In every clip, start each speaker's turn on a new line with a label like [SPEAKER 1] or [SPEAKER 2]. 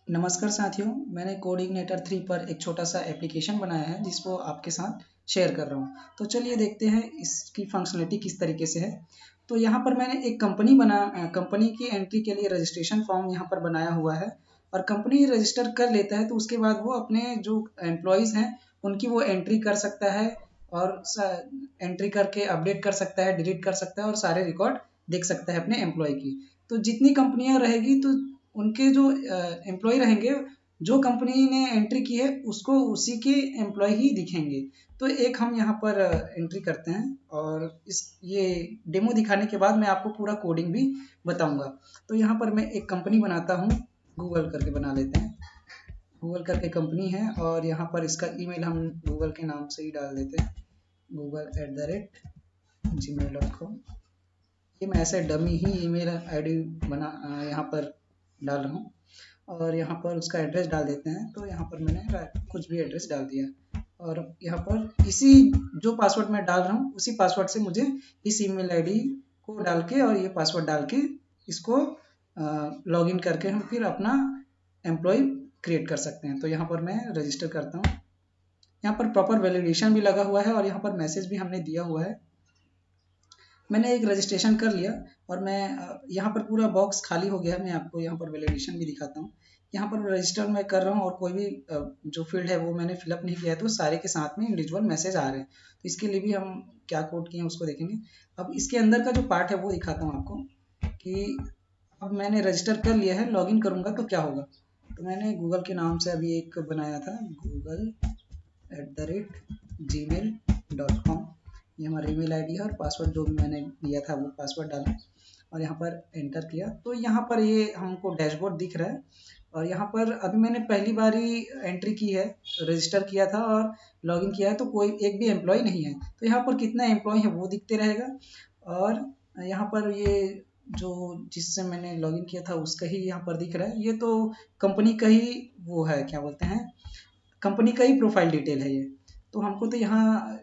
[SPEAKER 1] नमस्कार साथियों, मैंने कोडिग्नेटर 3 पर एक छोटा सा एप्लीकेशन बनाया है जिसको आपके साथ शेयर कर रहा हूँ। तो चलिए देखते हैं इसकी फंक्शनलिटी किस तरीके से है। तो यहाँ पर मैंने एक कंपनी की एंट्री के लिए रजिस्ट्रेशन फॉर्म यहाँ पर बनाया हुआ है और कंपनी रजिस्टर कर लेता है तो उसके बाद वो अपने जो एम्प्लॉयज़ हैं उनकी वो एंट्री कर सकता है और एंट्री करके अपडेट कर सकता है, डिलीट कर सकता है और सारे रिकॉर्ड देख सकता है अपने एम्प्लॉय की। तो जितनी कंपनियाँ रहेगी तो उनके जो एम्प्लॉय रहेंगे, जो कंपनी ने एंट्री की है उसको उसी के एम्प्लॉय ही दिखेंगे। तो एक हम यहाँ पर एंट्री करते हैं और ये डेमो दिखाने के बाद मैं आपको पूरा कोडिंग भी बताऊंगा। तो यहाँ पर मैं एक कंपनी बनाता हूँ, गूगल करके बना लेते हैं। गूगल करके कंपनी है और यहाँ पर इसका ईमेल हम गूगल के नाम से ही डाल देते हैं, google@gmail.com। ये मैं ऐसे डमी ही ईमेल आईडी बना यहाँ पर डाल रहा हूँ और यहाँ पर उसका एड्रेस डाल देते हैं। तो यहाँ पर मैंने कुछ भी एड्रेस डाल दिया और यहाँ पर इसी जो पासवर्ड मैं डाल रहा हूँ उसी पासवर्ड से मुझे इस ईमेल आईडी को डाल के और ये पासवर्ड डाल के इसको लॉगिन करके हम फिर अपना एम्प्लॉय क्रिएट कर सकते हैं। तो यहाँ पर मैं रजिस्टर करता हूँ। यहाँ पर प्रॉपर वैलिडेशन भी लगा हुआ है और यहाँ पर मैसेज भी हमने दिया हुआ है। मैंने एक रजिस्ट्रेशन कर लिया और मैं यहाँ पर पूरा बॉक्स खाली हो गया है। मैं आपको यहाँ पर वैलिडेशन भी दिखाता हूँ। यहाँ पर रजिस्टर मैं कर रहा हूँ और कोई भी जो फील्ड है वो मैंने फिलअप नहीं किया है, तो सारे के साथ में इंडिविजुअल मैसेज आ रहे हैं। तो इसके लिए भी हम क्या कोड किए हैं उसको देखेंगे। अब इसके अंदर का जो पार्ट है वो दिखाता हूँ आपको कि अब मैंने रजिस्टर कर लिया है, लॉगिन करूँगा तो क्या होगा। तो मैंने गूगल के नाम से अभी एक बनाया था, google@gmail.com। ये हमारा ईमेल आईडी है और पासवर्ड जो भी मैंने दिया था वो पासवर्ड डाला और यहाँ पर एंटर किया। तो यहाँ पर ये हमको डैशबोर्ड दिख रहा है और यहाँ पर अभी मैंने पहली बार ही एंट्री की है, रजिस्टर किया था और लॉगिन किया है, तो कोई एक भी एम्प्लॉय नहीं है। तो यहाँ पर कितना एम्प्लॉय है वो दिखते रहेगा और यहाँ पर ये जो जिससे मैंने लॉगिन किया था उसका ही यहाँ पर दिख रहा है। ये तो कंपनी का ही वो है, क्या बोलते हैं, कंपनी का ही प्रोफाइल डिटेल है ये। तो हमको तो यहाँ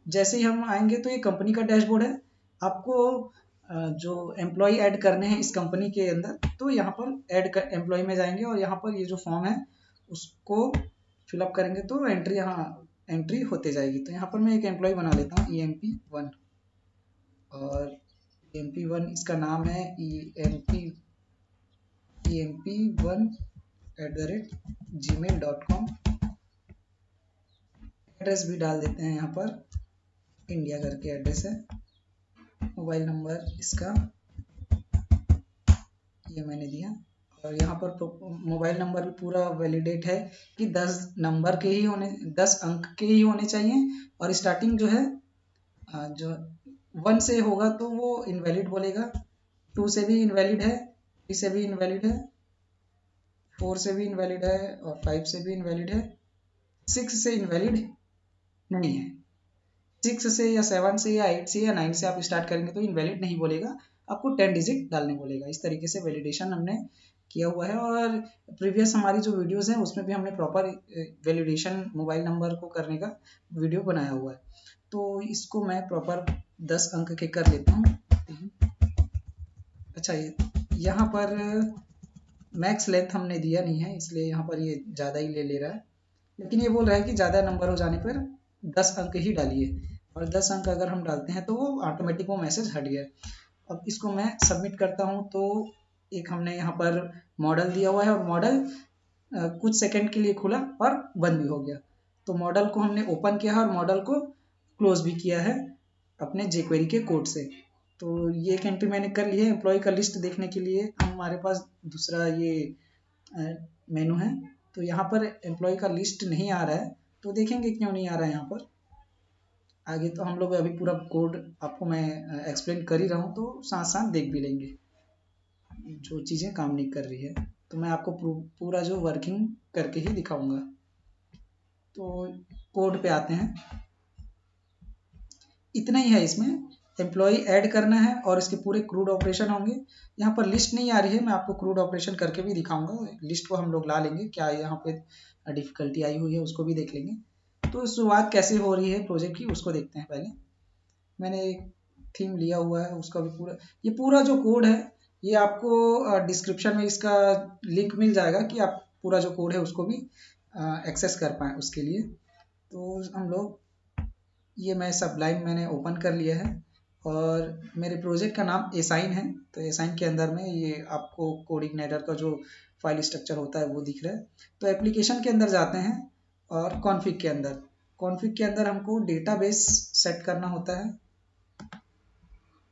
[SPEAKER 1] जैसे ही हम आएंगे तो ये कंपनी का डैशबोर्ड है। आपको जो एम्प्लॉय ऐड करने हैं इस कंपनी के अंदर, तो यहाँ पर ऐड कर एम्प्लॉय में जाएंगे और यहाँ पर ये जो फॉर्म है उसको फिलअप करेंगे तो एंट्री यहाँ एंट्री होते जाएगी। तो यहाँ पर मैं एक एम्प्लॉय बना लेता हूँ, EMP1। और EMP1 इसका नाम है, EMP1@gmail.com। एड्रेस भी डाल देते हैं, यहाँ पर इंडिया करके एड्रेस है। मोबाइल नंबर इसका ये मैंने दिया और यहाँ पर मोबाइल नंबर भी पूरा वैलिडेट है कि 10 नंबर के ही होने 10 अंक के ही होने चाहिए और स्टार्टिंग जो है जो 1 से होगा तो वो इनवैलिड बोलेगा, 2 से भी इनवैलिड है, 3 से भी इनवैलिड है, 4 से भी इनवैलिड है और 5 से भी इनवैलिड है, 6 से इनवैलिड नहीं है। 6 से या 7 से या 8 से या 9 से आप स्टार्ट करेंगे तो इनवैलिड नहीं बोलेगा, आपको 10 डिजिट डालने बोलेगा। इस तरीके से वैलिडेशन हमने किया हुआ है और प्रीवियस हमारी जो वीडियोस हैं उसमें भी हमने प्रॉपर वैलिडेशन मोबाइल नंबर को करने का वीडियो बनाया हुआ है। तो इसको मैं प्रॉपर 10 अंक के कर लेता हूँ। अच्छा, यहाँ पर मैक्स लेंथ हमने दिया नहीं है इसलिए यहाँ पर ये ज़्यादा ही ले रहा है, लेकिन ये बोल रहा है कि ज़्यादा नंबर हो जाने पर 10 अंक ही डालिए और 10 अंक अगर हम डालते हैं तो वो ऑटोमेटिक वो मैसेज हट गया। अब इसको मैं सबमिट करता हूँ तो एक हमने यहाँ पर मॉडल दिया हुआ है और मॉडल कुछ सेकंड के लिए खुला और बंद भी हो गया। तो मॉडल को हमने ओपन किया है और मॉडल को क्लोज भी किया है अपने jQuery के कोड से। तो ये एक एंट्री मैंने कर ली है। एम्प्लॉय का लिस्ट देखने के लिए हमारे पास दूसरा ये मेनू है। तो यहाँ पर एम्प्लॉय का लिस्ट नहीं आ रहा है, तो देखेंगे क्यों नहीं आ रहा है यहाँ पर। आगे तो हम लोग अभी पूरा कोड आपको मैं एक्सप्लेन कर ही रहा हूँ, तो साथ साथ देख भी लेंगे जो चीज़ें काम नहीं कर रही है। तो मैं आपको पूरा जो वर्किंग करके ही दिखाऊंगा। तो कोड पे आते हैं, इतना ही है इसमें। एम्प्लॉय ऐड करना है और इसके पूरे क्रूड ऑपरेशन होंगे। यहाँ पर लिस्ट नहीं आ रही है, मैं आपको क्रूड ऑपरेशन करके भी दिखाऊंगा। लिस्ट को हम लोग ला लेंगे, क्या यहाँ पे डिफिकल्टी आई हुई है उसको भी देख लेंगे। तो शुरुआत कैसे हो रही है प्रोजेक्ट की उसको देखते हैं। पहले मैंने एक थीम लिया हुआ है, उसका भी पूरा जो कोड है ये आपको डिस्क्रिप्शन में इसका लिंक मिल जाएगा कि आप पूरा जो कोड है उसको भी एक्सेस कर पाएँ उसके लिए। तो हम लोग ये मैं सबलाइम मैंने ओपन कर लिया है और मेरे प्रोजेक्ट का नाम एसाइन है। तो एसाइन के अंदर में ये आपको कोडिग्नेटर का जो फाइल स्ट्रक्चर होता है वो दिख रहा है। तो एप्लीकेशन के अंदर जाते हैं और कॉन्फ़िग के अंदर हमको डेटाबेस सेट करना होता है।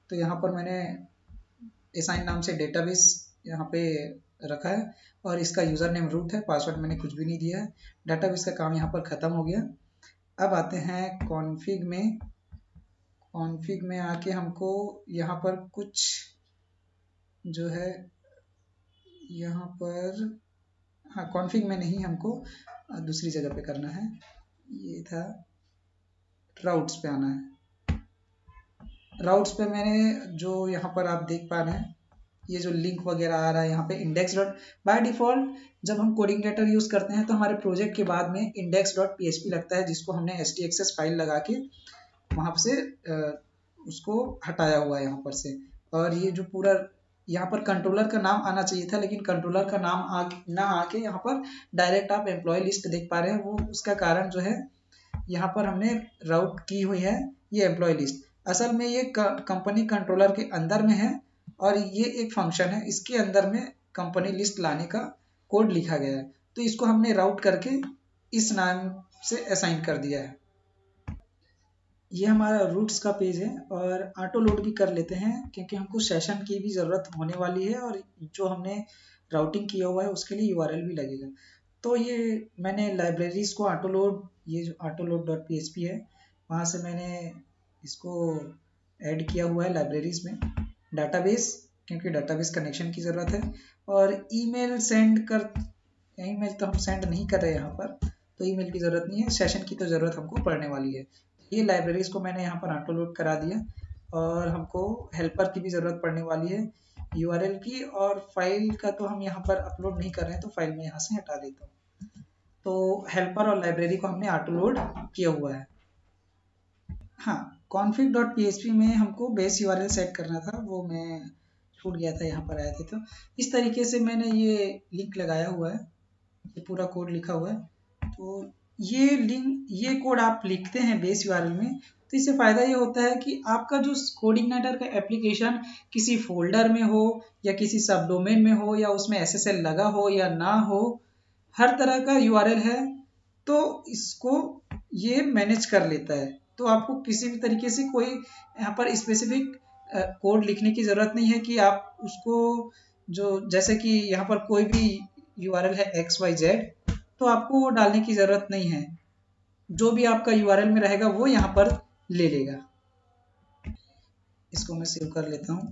[SPEAKER 1] तो यहाँ पर मैंने एसाइन नाम से डेटाबेस यहाँ पे रखा है और इसका यूज़र नेम रूट है, पासवर्ड मैंने कुछ भी नहीं दिया है। डेटाबेस का काम यहाँ पर ख़त्म हो गया। अब आते हैं कॉन्फ़िग में आके हमको यहाँ पर कुछ जो है यहाँ पर हाँ कॉन्फ़िग में नहीं, हमको दूसरी जगह पे करना है। ये था राउट्स पे आना है। राउट्स पे मैंने जो यहाँ पर आप देख पा रहे हैं ये जो लिंक वगैरह आ रहा है यहाँ पे इंडेक्स डॉट बाय डिफ़ॉल्ट जब हम कोडिंगनेटर यूज़ करते हैं तो हमारे प्रोजेक्ट के बाद में index.php लगता है, जिसको हमने htxs फाइल लगा के वहाँ से उसको हटाया हुआ है यहाँ पर से। और ये जो पूरा यहाँ पर कंट्रोलर का नाम आना चाहिए था, लेकिन कंट्रोलर का नाम ना आके यहाँ पर डायरेक्ट आप एम्प्लॉय लिस्ट देख पा रहे हैं। वो उसका कारण जो है यहाँ पर हमने राउट की हुई है ये एम्प्लॉय लिस्ट। असल में ये कंपनी कंट्रोलर के अंदर में है और ये एक फंक्शन है, इसके अंदर में कंपनी लिस्ट लाने का कोड लिखा गया है। तो इसको हमने राउट करके इस नाम से असाइन कर दिया है। ये हमारा रूट्स का पेज है और ऑटो लोड भी कर लेते हैं क्योंकि हमको सेशन की भी ज़रूरत होने वाली है और जो हमने राउटिंग किया हुआ है उसके लिए यूआरएल भी लगेगा। तो ये मैंने लाइब्रेरीज को ऑटो लोड, ये जो autoload.php है वहाँ से मैंने इसको ऐड किया हुआ है लाइब्रेरीज में। डाटाबेस, क्योंकि डाटाबेस कनेक्शन की ज़रूरत है। और ईमेल तो हम सेंड नहीं कर रहे यहाँ पर, तो ईमेल की ज़रूरत नहीं है, सेशन की तो ज़रूरत हमको पड़ने वाली है। ये लाइब्रेरीज को मैंने यहाँ पर ऑटो लोड करा दिया और हमको हेल्पर की भी ज़रूरत पड़ने वाली है, यूआरएल की, और फाइल का तो हम यहाँ पर अपलोड नहीं कर रहे हैं तो फाइल में यहाँ से हटा देता हूँ। तो हेल्पर और लाइब्रेरी को हमने ऑटो लोड किया हुआ है। हाँ, config.php में हमको बेस यूआरएल सेट करना था, वो मैं छूट गया था, यहाँ पर आए थे। तो इस तरीके से मैंने ये लिंक लगाया हुआ है, ये पूरा कोड लिखा हुआ है। तो ये कोड आप लिखते हैं बेस यूआरएल में, तो इससे फ़ायदा ये होता है कि आपका जो कोडिग्नेटर का एप्लीकेशन किसी फोल्डर में हो या किसी सब डोमेन में हो या उसमें एसएसएल लगा हो या ना हो, हर तरह का यूआरएल है तो इसको ये मैनेज कर लेता है। तो आपको किसी भी तरीके से कोई यहाँ पर स्पेसिफिक कोड लिखने की ज़रूरत नहीं है कि आप उसको जैसे कि यहाँ पर कोई भी यूआरएल है XYZ, तो आपको वो डालने की ज़रूरत नहीं है। जो भी आपका यूआरएल में रहेगा वो यहाँ पर ले लेगा। इसको मैं सेव कर लेता हूँ।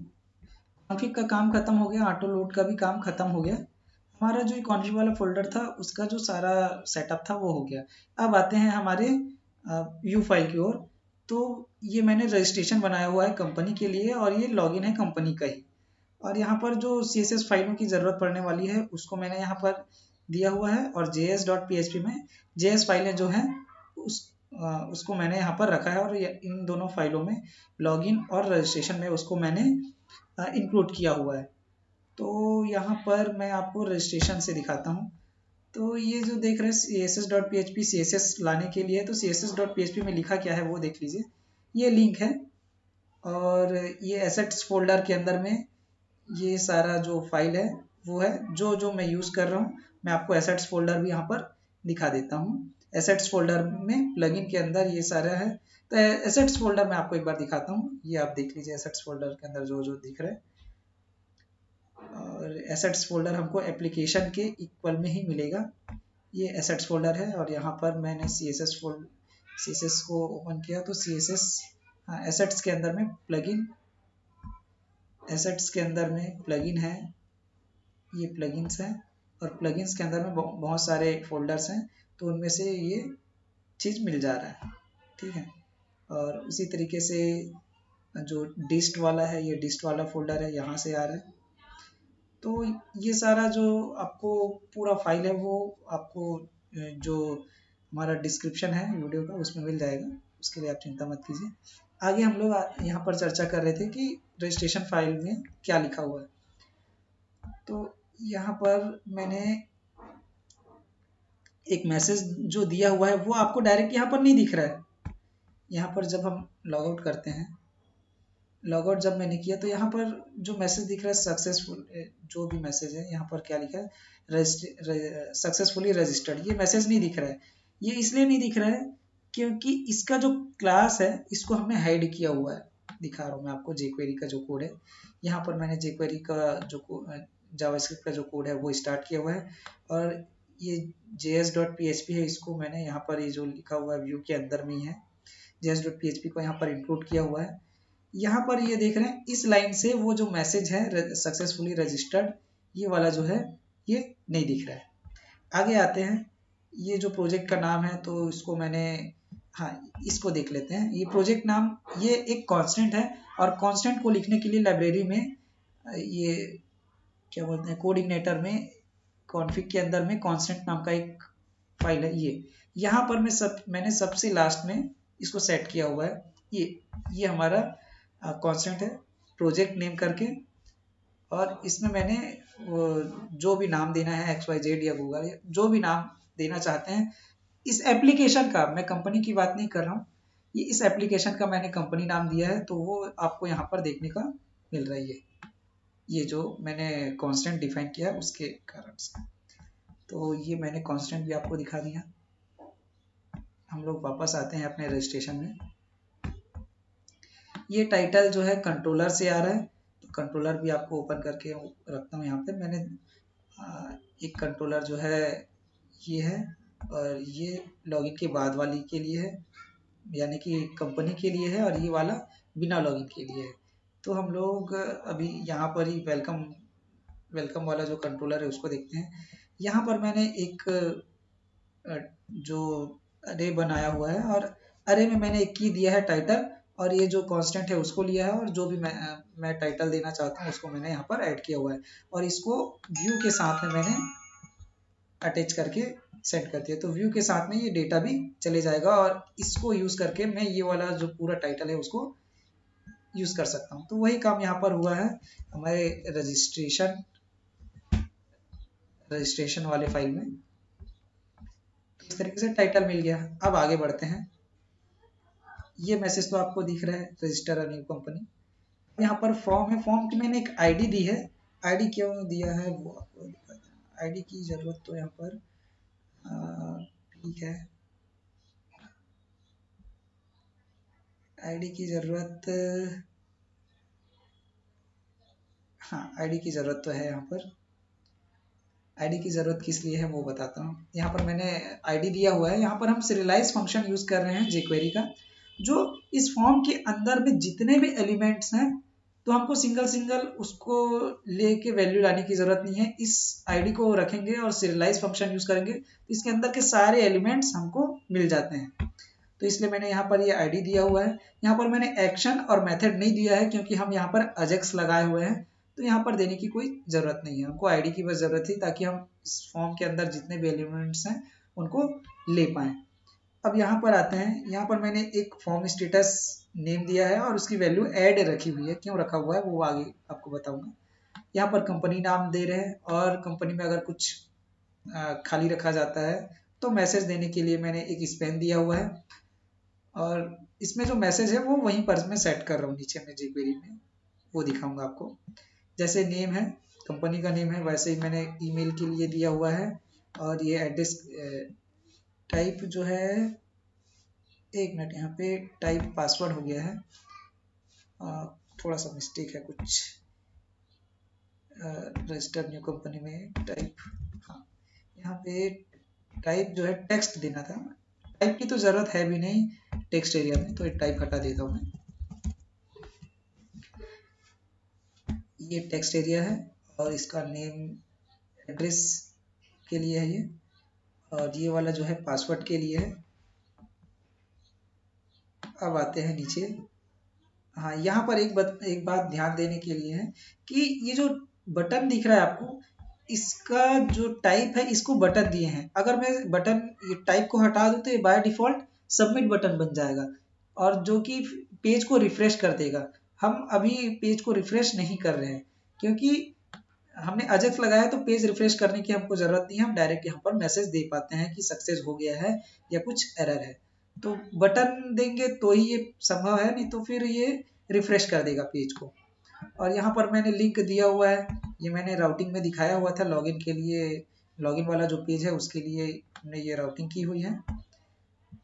[SPEAKER 1] कॉन्फ़िग का काम खत्म हो गया, ऑटो लोड का भी काम खत्म हो गया। हमारा जो कॉन्फ़िग वाला फोल्डर था उसका जो सारा सेटअप था वो हो गया। अब आते हैं हमारे व्यू फाइल की ओर। तो ये मैंने रजिस्ट्रेशन बनाया हुआ है कंपनी के लिए और ये लॉगिन है कंपनी का ही। और यहाँ पर जो CSS फाइलों की ज़रूरत पड़ने वाली है उसको मैंने यहाँ पर दिया हुआ है और js.php में JS फाइलें जो हैं उसको मैंने यहाँ पर रखा है और इन दोनों फाइलों में लॉगिन और रजिस्ट्रेशन में उसको मैंने इंक्लूड किया हुआ है। तो यहाँ पर मैं आपको रजिस्ट्रेशन से दिखाता हूँ। तो ये जो देख रहे हैं css.php CSS लाने के लिए, तो css.php में लिखा क्या है वो देख लीजिए। ये लिंक है और ये एसेट्स फोल्डर के अंदर में ये सारा जो फाइल है वो है जो मैं यूज़ कर रहा हूँ। मैं आपको एसेट्स फोल्डर भी यहाँ पर दिखा देता हूँ। एसेट्स फोल्डर में प्लगइन के अंदर ये सारा है। तो एसेट्स फोल्डर मैं आपको एक बार दिखाता हूँ, ये आप देख लीजिए एसेट्स फोल्डर के अंदर जो दिख रहा है। और एसेट्स फोल्डर हमको एप्लीकेशन के इक्वल में ही मिलेगा। ये एसेट्स फोल्डर है और यहाँ पर मैंने CSS को ओपन किया तो CSS एसेट्स के अंदर में प्लगइन, एसेट्स के अंदर में प्लगइन है, ये प्लगइन्स हैं और प्लगइन्स के अंदर में बहुत सारे फोल्डर्स हैं, तो उनमें से ये चीज़ मिल जा रहा है, ठीक है। और उसी तरीके से जो डिस्ट वाला है, ये डिस्ट वाला फोल्डर है, यहाँ से आ रहा है। तो ये सारा जो आपको पूरा फाइल है वो आपको जो हमारा डिस्क्रिप्शन है वीडियो का उसमें मिल जाएगा, उसके लिए आप चिंता मत कीजिए। आगे हम लोग यहाँ पर चर्चा कर रहे थे कि रजिस्ट्रेशन फाइल में क्या लिखा हुआ है। तो यहाँ पर मैंने एक मैसेज जो दिया हुआ है वो आपको डायरेक्ट यहाँ पर नहीं दिख रहा है। यहाँ पर जब हम लॉग आउट करते हैं, लॉग आउट जब मैंने किया तो यहाँ पर जो मैसेज दिख रहा है सक्सेसफुल, जो भी मैसेज है यहाँ पर क्या लिखा है, सक्सेसफुली रजिस्टर्ड, ये मैसेज नहीं दिख रहा है। ये इसलिए नहीं दिख रहा है क्योंकि इसका जो क्लास है इसको हमने हाइड किया हुआ है। दिखा रहा हूँ मैं आपको jQuery का जो कोड है। यहाँ पर मैंने jQuery का जो जावास्क्रिप्ट का जो कोड है वो स्टार्ट किया हुआ है, और ये js.php है, इसको मैंने यहाँ पर ये जो लिखा हुआ है व्यू के अंदर में ही है, js.php को यहाँ पर इंक्लूड किया हुआ है। यहाँ पर ये देख रहे हैं इस लाइन से वो जो मैसेज है सक्सेसफुली रजिस्टर्ड, ये वाला जो है ये नहीं दिख रहा है। आगे आते हैं, ये जो प्रोजेक्ट का नाम है तो इसको मैंने, हाँ इसको देख लेते हैं। ये प्रोजेक्ट नाम ये एक कांस्टेंट है, और कांस्टेंट को लिखने के लिए लाइब्रेरी में ये क्या बोलते हैं, कोऑर्डिनेटर में कॉन्फ़िग के अंदर में कांस्टेंट नाम का एक फाइल है। ये यहाँ पर मैंने सबसे लास्ट में इसको सेट किया हुआ है। ये हमारा कांस्टेंट है प्रोजेक्ट नेम करके, और इसमें मैंने जो भी नाम देना है XYZ या गूगल या जो भी नाम देना चाहते हैं इस एप्लीकेशन का, मैं कंपनी की बात नहीं कर रहा हूँ, ये इस एप्लीकेशन का मैंने कंपनी नाम दिया है, तो वो आपको यहाँ पर देखने का मिल रही है, ये जो मैंने कांस्टेंट डिफाइन किया है उसके कारण से। तो ये मैंने कांस्टेंट भी आपको दिखा दिया। हम लोग वापस आते हैं अपने रजिस्ट्रेशन में। ये टाइटल जो है कंट्रोलर से आ रहा है, तो कंट्रोलर भी आपको ओपन करके रखता हूँ। यहाँ पे मैंने एक कंट्रोलर जो है ये है, और ये लॉगिन के बाद वाली के लिए है, यानी कि कंपनी के लिए है, और ये वाला बिना लॉगिन के लिए है। तो हम लोग अभी यहाँ पर ही वेलकम वाला जो कंट्रोलर है उसको देखते हैं। यहाँ पर मैंने एक जो अरे बनाया हुआ है, और अरे में मैंने एक की दिया है टाइटल, और ये जो कांस्टेंट है उसको लिया है, और जो भी मैं टाइटल देना चाहता हूँ उसको मैंने यहाँ पर ऐड किया हुआ है, और इसको व्यू के साथ में मैंने अटैच करके सेट कर दिया। तो व्यू के साथ में ये डेटा भी चले जाएगा, और इसको यूज करके मैं ये वाला जो पूरा टाइटल है उसको यूज कर सकता हूँ। तो वही काम यहाँ पर हुआ है हमारे रजिस्ट्रेशन वाले फाइल में। इस तरीके से टाइटल मिल गया। अब आगे बढ़ते हैं। ये मैसेज तो आपको दिख रहा है, रजिस्टर अ न्यू कंपनी। यहाँ पर फॉर्म है, फॉर्म की मैंने एक आईडी दी है। आईडी क्यों दिया है वो आपको दिखाता हूँ। आईडी की जरूरत तो यहाँ पर ठीक है, आईडी की जरूरत, हाँ आईडी की जरूरत तो है। यहाँ पर आईडी की जरूरत किस लिए है वो बताता हूँ। यहाँ पर मैंने आईडी दिया हुआ है। यहाँ पर हम serialize फंक्शन यूज कर रहे हैं jQuery का, जो इस फॉर्म के अंदर में जितने भी एलिमेंट्स हैं तो हमको सिंगल सिंगल उसको लेके वैल्यू लाने की जरूरत नहीं है। इस आईडी को रखेंगे और serialize फंक्शन यूज करेंगे तो इसके अंदर के सारे एलिमेंट्स हमको मिल जाते हैं। तो इसलिए मैंने यहाँ पर ये आईडी दिया हुआ है। यहाँ पर मैंने एक्शन और मेथड नहीं दिया है क्योंकि हम यहाँ पर अजेक्स लगाए हुए हैं, तो यहाँ पर देने की कोई ज़रूरत नहीं है। हमको आईडी की बस ज़रूरत थी ताकि हम इस फॉर्म के अंदर जितने भी एलिमेंट्स हैं उनको ले पाएँ। अब यहाँ पर आते हैं। यहाँ पर मैंने एक फॉर्म स्टेटस नेम दिया है और उसकी वैल्यू ऐड रखी हुई है। क्यों रखा हुआ है वो आगे आपको बताऊंगा। यहाँ पर कंपनी नाम दे रहे हैं, और कंपनी में अगर कुछ खाली रखा जाता है तो मैसेज देने के लिए मैंने एक स्पेन दिया हुआ है, और इसमें जो मैसेज है वो वहीं पर मैं सेट कर रहा हूँ नीचे में jQuery में, वो दिखाऊंगा आपको। जैसे नेम है, कंपनी का नेम है, वैसे ही मैंने ईमेल के लिए दिया हुआ है। और ये एड्रेस टाइप जो है, एक मिनट, यहाँ पे टाइप पासवर्ड हो गया है, थोड़ा सा मिस्टेक है कुछ। रजिस्टर न्यू कंपनी में टाइप, हाँ यहाँ पे टाइप जो है टेक्स्ट देना था। टाइप की तो ज़रूरत है भी नहीं टेक्स्ट एरिया में, तो टाइप हटा देता हूँ मैं। ये टेक्स्ट एरिया है, और इसका नेम एड्रेस के लिए है ये, और ये वाला जो है पासवर्ड के लिए है। अब आते हैं नीचे। हाँ यहाँ पर एक बात ध्यान देने के लिए है कि ये जो बटन दिख रहा है आपको, इसका जो टाइप है इसको बटन दिए हैं। अगर मैं बटन ये टाइप को हटा दूँ तो ये बाय डिफॉल्ट सबमिट बटन बन जाएगा, और जो कि पेज को रिफ्रेश कर देगा। हम अभी पेज को रिफ्रेश नहीं कर रहे हैं क्योंकि हमने अजेक्स लगाया तो पेज रिफ्रेश करने की हमको जरूरत नहीं है, हम डायरेक्ट यहाँ पर मैसेज दे पाते हैं कि सक्सेस हो गया है या कुछ एरर है। तो बटन देंगे तो ही ये संभव है, नहीं तो फिर ये रिफ्रेश कर देगा पेज को। और यहाँ पर मैंने लिंक दिया हुआ है, ये मैंने राउटिंग में दिखाया हुआ था लॉगिन के लिए, लॉगिन वाला जो पेज है उसके लिए हमने ये राउटिंग की हुई है।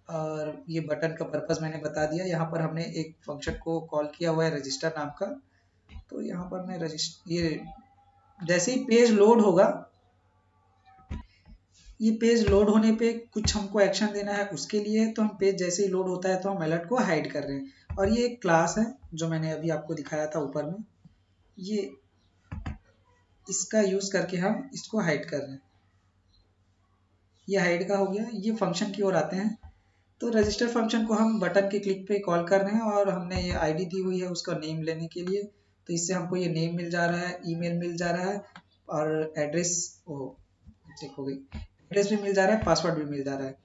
[SPEAKER 1] और ये बटन का पर्पस मैंने बता दिया। यहाँ पर हमने एक फंक्शन को कॉल किया हुआ है रजिस्टर नाम का। तो यहाँ पर मैं ये जैसे ही पेज लोड होगा, ये पेज लोड होने पे कुछ हमको एक्शन देना है उसके लिए, तो हम पेज जैसे ही लोड होता है तो हम अलर्ट को हाइड कर रहे हैं। और ये एक क्लास है जो मैंने अभी आपको दिखाया था ऊपर में, ये इसका यूज करके हम इसको हाइड कर रहे हैं। ये हाइड का हो गया। ये फंक्शन की ओर आते हैं। तो रजिस्टर फंक्शन को हम बटन के क्लिक पे कॉल कर रहे हैं और हमने ये आईडी दी हुई है उसका नेम लेने के लिए। तो इससे हमको ये नेम मिल जा रहा है, ईमेल मिल जा रहा है और एड्रेस चेक हो गई, एड्रेस भी मिल जा रहा है, पासवर्ड भी मिल जा रहा है।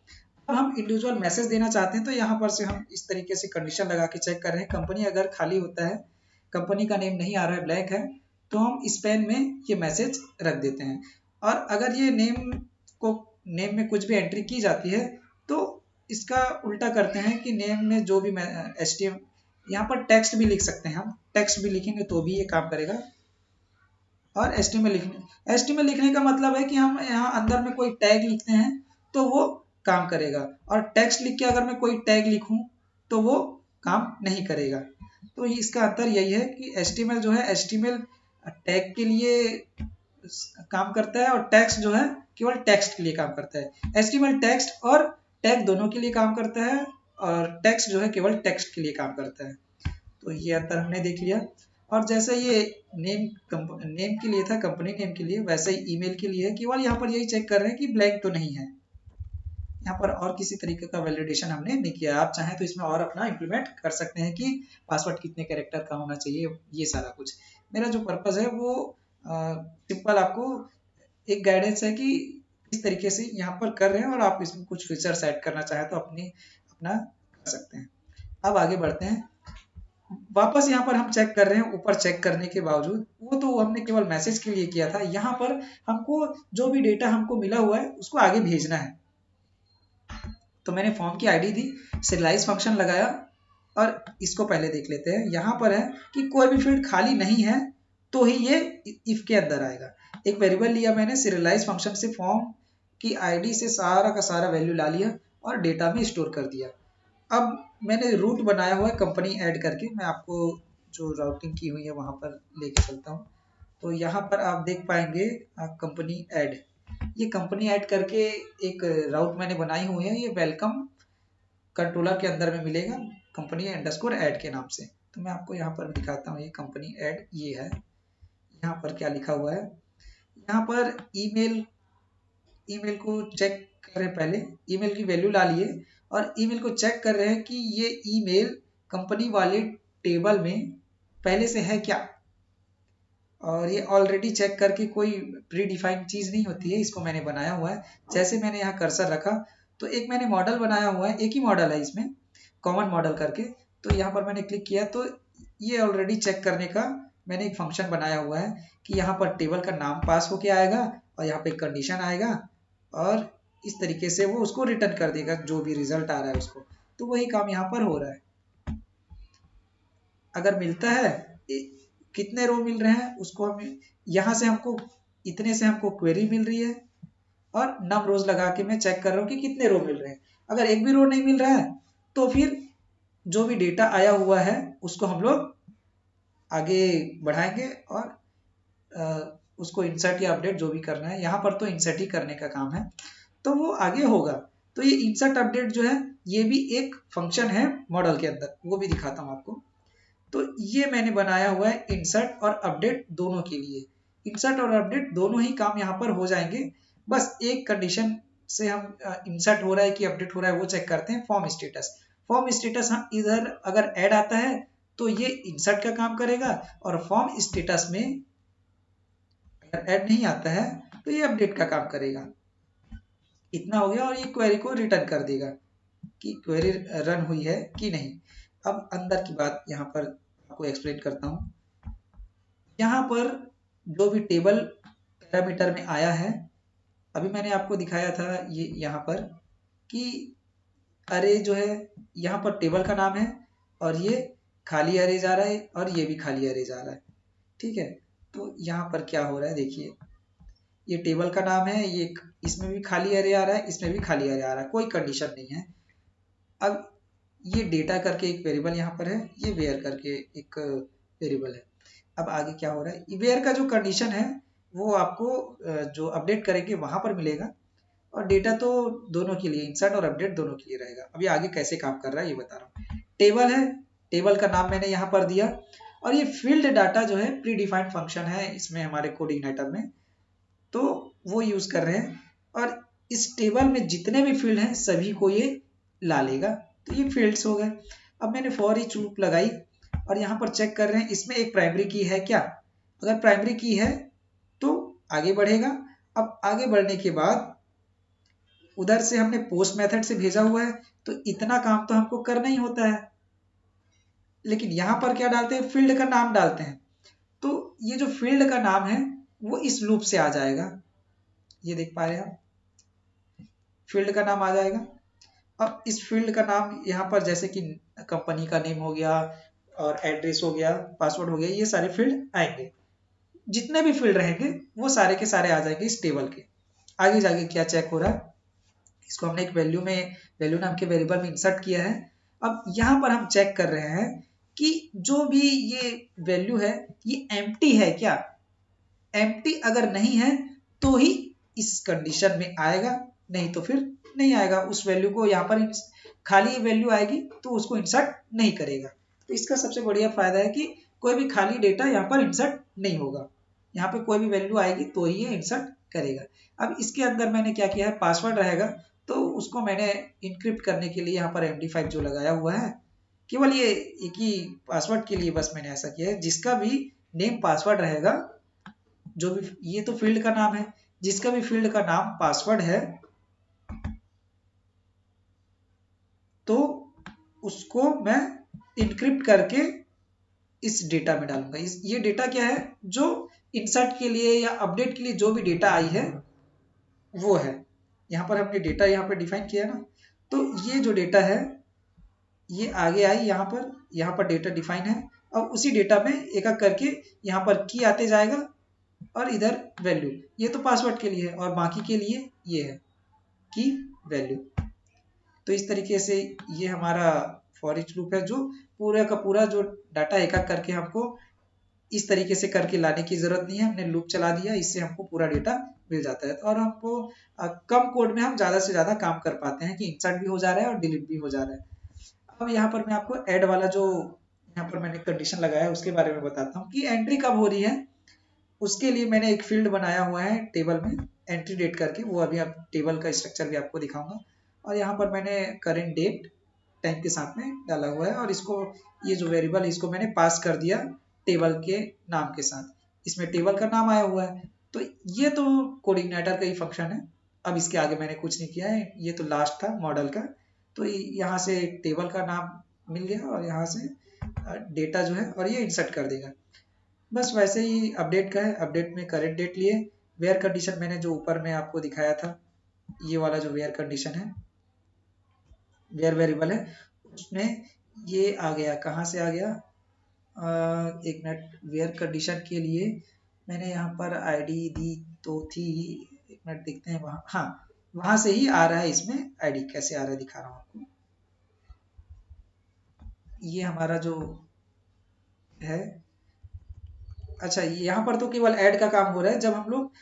[SPEAKER 1] अब हम इंडिविजुअल मैसेज देना चाहते हैं तो यहाँ पर से हम इस तरीके से कंडीशन लगा के चेक कर रहे हैं। कंपनी अगर खाली होता है, कंपनी का नेम नहीं आ रहा है, ब्लैंक है, तो हम इस पेन में ये मैसेज रख देते हैं। और अगर ये नेम में कुछ भी एंट्री की जाती है तो इसका उल्टा करते हैं कि नेम में जो भी HTML, यहाँ पर टेक्स्ट भी लिख सकते हैं, हम टेक्स्ट भी लिखेंगे तो भी ये काम करेगा। और HTML लिखने का मतलब है कि हम यहाँ अंदर में कोई टैग लिखते हैं तो वो काम करेगा, और टेक्स्ट लिख के अगर मैं कोई टैग लिखूं तो वो काम नहीं करेगा। तो इसका अंतर यही है कि HTML जो है HTML टैग के लिए काम करता है और टेक्स्ट जो है केवल टेक्स्ट के लिए काम करता है। HTML टेक्स्ट और टैग दोनों के लिए काम करता है और टेक्स्ट जो है केवल टेक्स्ट के लिए काम करता है। तो ये अंतर हमने देख लिया। और जैसे ये नेम के लिए था, कंपनी नेम के लिए, वैसे ही ईमेल के लिए है। केवल यहाँ पर यही चेक कर रहे हैं कि ब्लैंक तो नहीं है। यहाँ पर और किसी तरीके का वैलिडेशन हमने नहीं किया। आप चाहें तो इसमें और अपना इम्प्लीमेंट कर सकते हैं कि पासवर्ड कितने कैरेक्टर का होना चाहिए, ये सारा कुछ। मेरा जो पर्पज़ है वो सिंपल आपको एक गाइडेंस है कि इस तरीके से यहाँ पर कर रहे हैं, और आप इसमें कुछ फीचर्स ऐड करना चाहें तो अपना कर सकते हैं। अब आगे बढ़ते हैं। वापस यहाँ पर हम चेक कर रहे हैं, ऊपर चेक करने के बावजूद वो तो हमने केवल मैसेज के लिए किया था। यहाँ पर हमको जो भी डेटा हमको मिला हुआ है उसको आगे भेजना है। तो मैंने फॉर्म की आईडी दी, serialize फंक्शन लगाया, और इसको पहले देख लेते हैं। यहाँ पर है कि कोई भी फील्ड खाली नहीं है तो ही ये इफ के अंदर आएगा। एक वेरिएबल लिया मैंने, serialize फंक्शन से फॉर्म की आईडी से सारा का सारा वैल्यू ला लिया और डेटा में स्टोर कर दिया। अब मैंने रूट बनाया हुआ है कंपनी ऐड करके, मैं आपको जो राउटिंग की हुई है वहां पर लेके चलता हूँ। तो यहाँ पर आप देख पाएंगे कंपनी ऐड, ये कंपनी ऐड करके एक राउट मैंने बनाई हुई है। ये वेलकम कंट्रोलर के अंदर में मिलेगा, कंपनी _ऐड के नाम से। तो मैं आपको यहाँ पर दिखाता हूँ। ये कंपनी ऐड ये है। यहाँ पर क्या लिखा हुआ है, यहाँ पर ईमेल को चेक कर रहे हैं। पहले ईमेल की वैल्यू ला लिए और ईमेल को चेक कर रहे हैं कि ये ईमेल कंपनी वाले टेबल में पहले से है क्या। और ये ऑलरेडी चेक करके कोई प्री डिफाइंड चीज नहीं होती है, इसको मैंने बनाया हुआ है। जैसे मैंने यहाँ कर्सर रखा तो एक मैंने मॉडल बनाया हुआ है, एक ही मॉडल है इसमें, कॉमन मॉडल करके। तो यहाँ पर मैंने क्लिक किया तो ये ऑलरेडी चेक करने का मैंने एक फंक्शन बनाया हुआ है कि यहाँ पर टेबल का नाम पास होके आएगा और यहाँ पे कंडीशन आएगा, और इस तरीके से वो उसको रिटर्न कर देगा जो भी रिजल्ट आ रहा है उसको। तो वही काम यहाँ पर हो रहा है। अगर मिलता है कितने रो मिल रहे हैं उसको हम यहाँ से, हमको इतने से हमको क्वेरी मिल रही है, और नम रोज लगा के मैं चेक कर रहा हूँ कि कितने रो मिल रहे हैं। अगर एक भी रो नहीं मिल रहा है तो फिर जो भी डेटा आया हुआ है उसको हम लोग आगे बढ़ाएंगे और उसको इंसर्ट या अपडेट जो भी करना है, यहाँ पर तो इंसर्ट ही करने का काम है, तो वो आगे होगा। तो ये इंसर्ट अपडेट जो है ये भी एक फंक्शन है मॉडल के अंदर, वो भी दिखाता हूँ आपको। तो ये मैंने बनाया हुआ है इंसर्ट और अपडेट दोनों के लिए। इंसर्ट और अपडेट दोनों ही काम यहाँ पर हो जाएंगे। बस एक कंडीशन से हम इंसर्ट हो रहा है कि अपडेट हो रहा है वो चेक करते हैं, फॉर्म स्टेटस। फॉर्म स्टेटस हम इधर अगर ऐड आता है तो ये इंसर्ट का काम करेगा, और फॉर्म स्टेटस में अगर ऐड नहीं आता है तो ये अपडेट का काम करेगा। इतना हो गया, और ये क्वेरी को रिटर्न कर देगा कि क्वेरी रन हुई है कि नहीं। अब अंदर की बात यहाँ पर आपको एक्सप्लेन करता हूँ। यहाँ पर जो भी टेबल पैरामीटर में आया है, अभी मैंने आपको दिखाया था ये यहाँ पर कि अरे जो है यहाँ पर टेबल का नाम है और ये खाली अरे जा रहा है और ये भी खाली अरे जा रहा है, ठीक है। तो यहाँ पर क्या हो रहा है देखिए, ये टेबल का नाम है, ये इसमें भी खाली अरे आ रहा है, इसमें भी खाली अरे आ रहा है, कोई कंडीशन नहीं है। अब ये डेटा करके एक वेरिएबल यहाँ पर है, ये वेयर करके एक वेरिएबल है। अब आगे क्या हो रहा है, वेयर का जो कंडीशन है वो आपको जो अपडेट करेंगे वहां पर मिलेगा, और डेटा तो दोनों के लिए, इंसर्ट और अपडेट दोनों के लिए रहेगा। अभी आगे कैसे काम कर रहा है ये बता रहा हूँ। टेबल है, टेबल का नाम मैंने यहाँ पर दिया, और ये फील्ड डाटा जो है प्री डिफाइंड फंक्शन है इसमें हमारे कोडिग्नेटर में, तो वो यूज कर रहे हैं। और इस टेबल में जितने भी फील्ड हैं सभी को ये ला लेगा, तो ये फील्ड्स हो गए। अब मैंने फॉर ईच लूप लगाई और यहाँ पर चेक कर रहे हैं इसमें एक प्राइमरी की है क्या, अगर प्राइमरी की है तो आगे बढ़ेगा। अब आगे बढ़ने के बाद उधर से हमने पोस्ट मेथड से भेजा हुआ है, तो इतना काम तो हमको करना ही होता है, लेकिन यहाँ पर क्या डालते हैं, फील्ड का नाम डालते हैं। तो ये जो फील्ड का नाम है वो इस लूप से आ जाएगा, ये देख पा रहे हैं आप, फील्ड का नाम आ जाएगा। अब इस फील्ड का नाम यहाँ पर जैसे कि कंपनी का नेम हो गया और एड्रेस हो गया, पासवर्ड हो गया, ये सारे फील्ड आएंगे। जितने भी फील्ड रहेंगे वो सारे के सारे आ जाएंगे इस टेबल के। आगे जाके क्या चेक हो रहा है, इसको हमने एक वैल्यू नाम के वेरिएबल में इंसर्ट किया है। अब यहाँ पर हम चेक कर रहे हैं कि जो भी ये वैल्यू है ये एम्प्टी है क्या, एम्प्टी अगर नहीं है तो ही इस कंडीशन में आएगा, नहीं तो फिर नहीं आएगा। उस वैल्यू को यहाँ पर खाली वैल्यू आएगी तो उसको इंसर्ट नहीं करेगा। तो इसका सबसे बढ़िया फायदा है कि कोई भी खाली डेटा यहाँ पर इंसर्ट नहीं होगा, यहाँ पे कोई भी वैल्यू आएगी तो ही ये इंसर्ट करेगा। अब इसके अंदर मैंने क्या किया है, पासवर्ड रहेगा तो उसको मैंने इनक्रिप्ट करने के लिए यहाँ पर MD5 जो लगाया हुआ है, केवल ये एक ही पासवर्ड के लिए बस मैंने ऐसा किया है। जिसका भी नेम पासवर्ड रहेगा, जो भी, ये तो फील्ड का नाम है, जिसका भी फील्ड का नाम पासवर्ड है तो उसको मैं इनक्रिप्ट करके इस डेटा में डालूंगा। ये डेटा क्या है, जो इंसर्ट के लिए या अपडेट के लिए जो भी डेटा आई है वो है। यहाँ पर हमने डेटा यहाँ पर डिफाइन किया ना, तो ये जो डेटा है ये आगे आई, यहाँ पर डेटा डिफाइन है, और उसी डेटा में एक एक करके यहाँ पर की आते जाएगा और इधर वैल्यू। ये तो पासवर्ड के लिए है और बाकी के लिए ये है की वैल्यू। तो इस तरीके से ये हमारा फॉर ईच लूप है, जो पूरा का पूरा जो डाटा एक एक करके हमको इस तरीके से करके लाने की जरूरत नहीं है, हमने लूप चला दिया, इससे हमको पूरा डेटा मिल जाता है। और हमको कम कोड में हम ज्यादा से ज्यादा काम कर पाते हैं कि इंसर्ट भी हो जा रहा है और डिलीट भी हो जा रहा है। अब यहाँ पर मैं आपको ऐड वाला जो यहाँ पर मैंने कंडीशन लगाया है उसके बारे में बताता हूँ कि एंट्री कब हो रही है। उसके लिए मैंने एक फील्ड बनाया हुआ है टेबल में एंट्री डेट करके, वो अभी आप टेबल का स्ट्रक्चर भी आपको दिखाऊंगा। और यहाँ पर मैंने करेंट डेट टाइम के साथ में डाला हुआ है, और इसको ये जो वेरिएबल है इसको मैंने पास कर दिया टेबल के नाम के साथ, इसमें टेबल का नाम आया हुआ है। तो ये तो कोडिग्नेटर का ही फंक्शन है, अब इसके आगे मैंने कुछ नहीं किया है, ये तो लास्ट था मॉडल का। तो यहाँ से टेबल का नाम मिल गया और यहाँ से डेटा जो है और ये इंसर्ट कर देगा। बस वैसे ही अपडेट का है, अपडेट में करेंट डेट लिए, वेयर कंडीशन मैंने जो ऊपर में आपको दिखाया था, ये वाला जो वेयर कंडीशन है, वेयर वेरिएबल है, उसमें ये आ गया। कहाँ से आ गया, एक मिनट, वेयर कंडीशन के लिए मैंने यहाँ पर आईडी दी तो थी, एक मिनट देखते हैं वहाँ, हाँ वहां से ही आ रहा है। इसमें आईडी कैसे आ रहा है दिखा रहा हूँ आपको। ये हमारा जो है, अच्छा यहाँ पर तो केवल ऐड का काम हो रहा है, जब हम लोग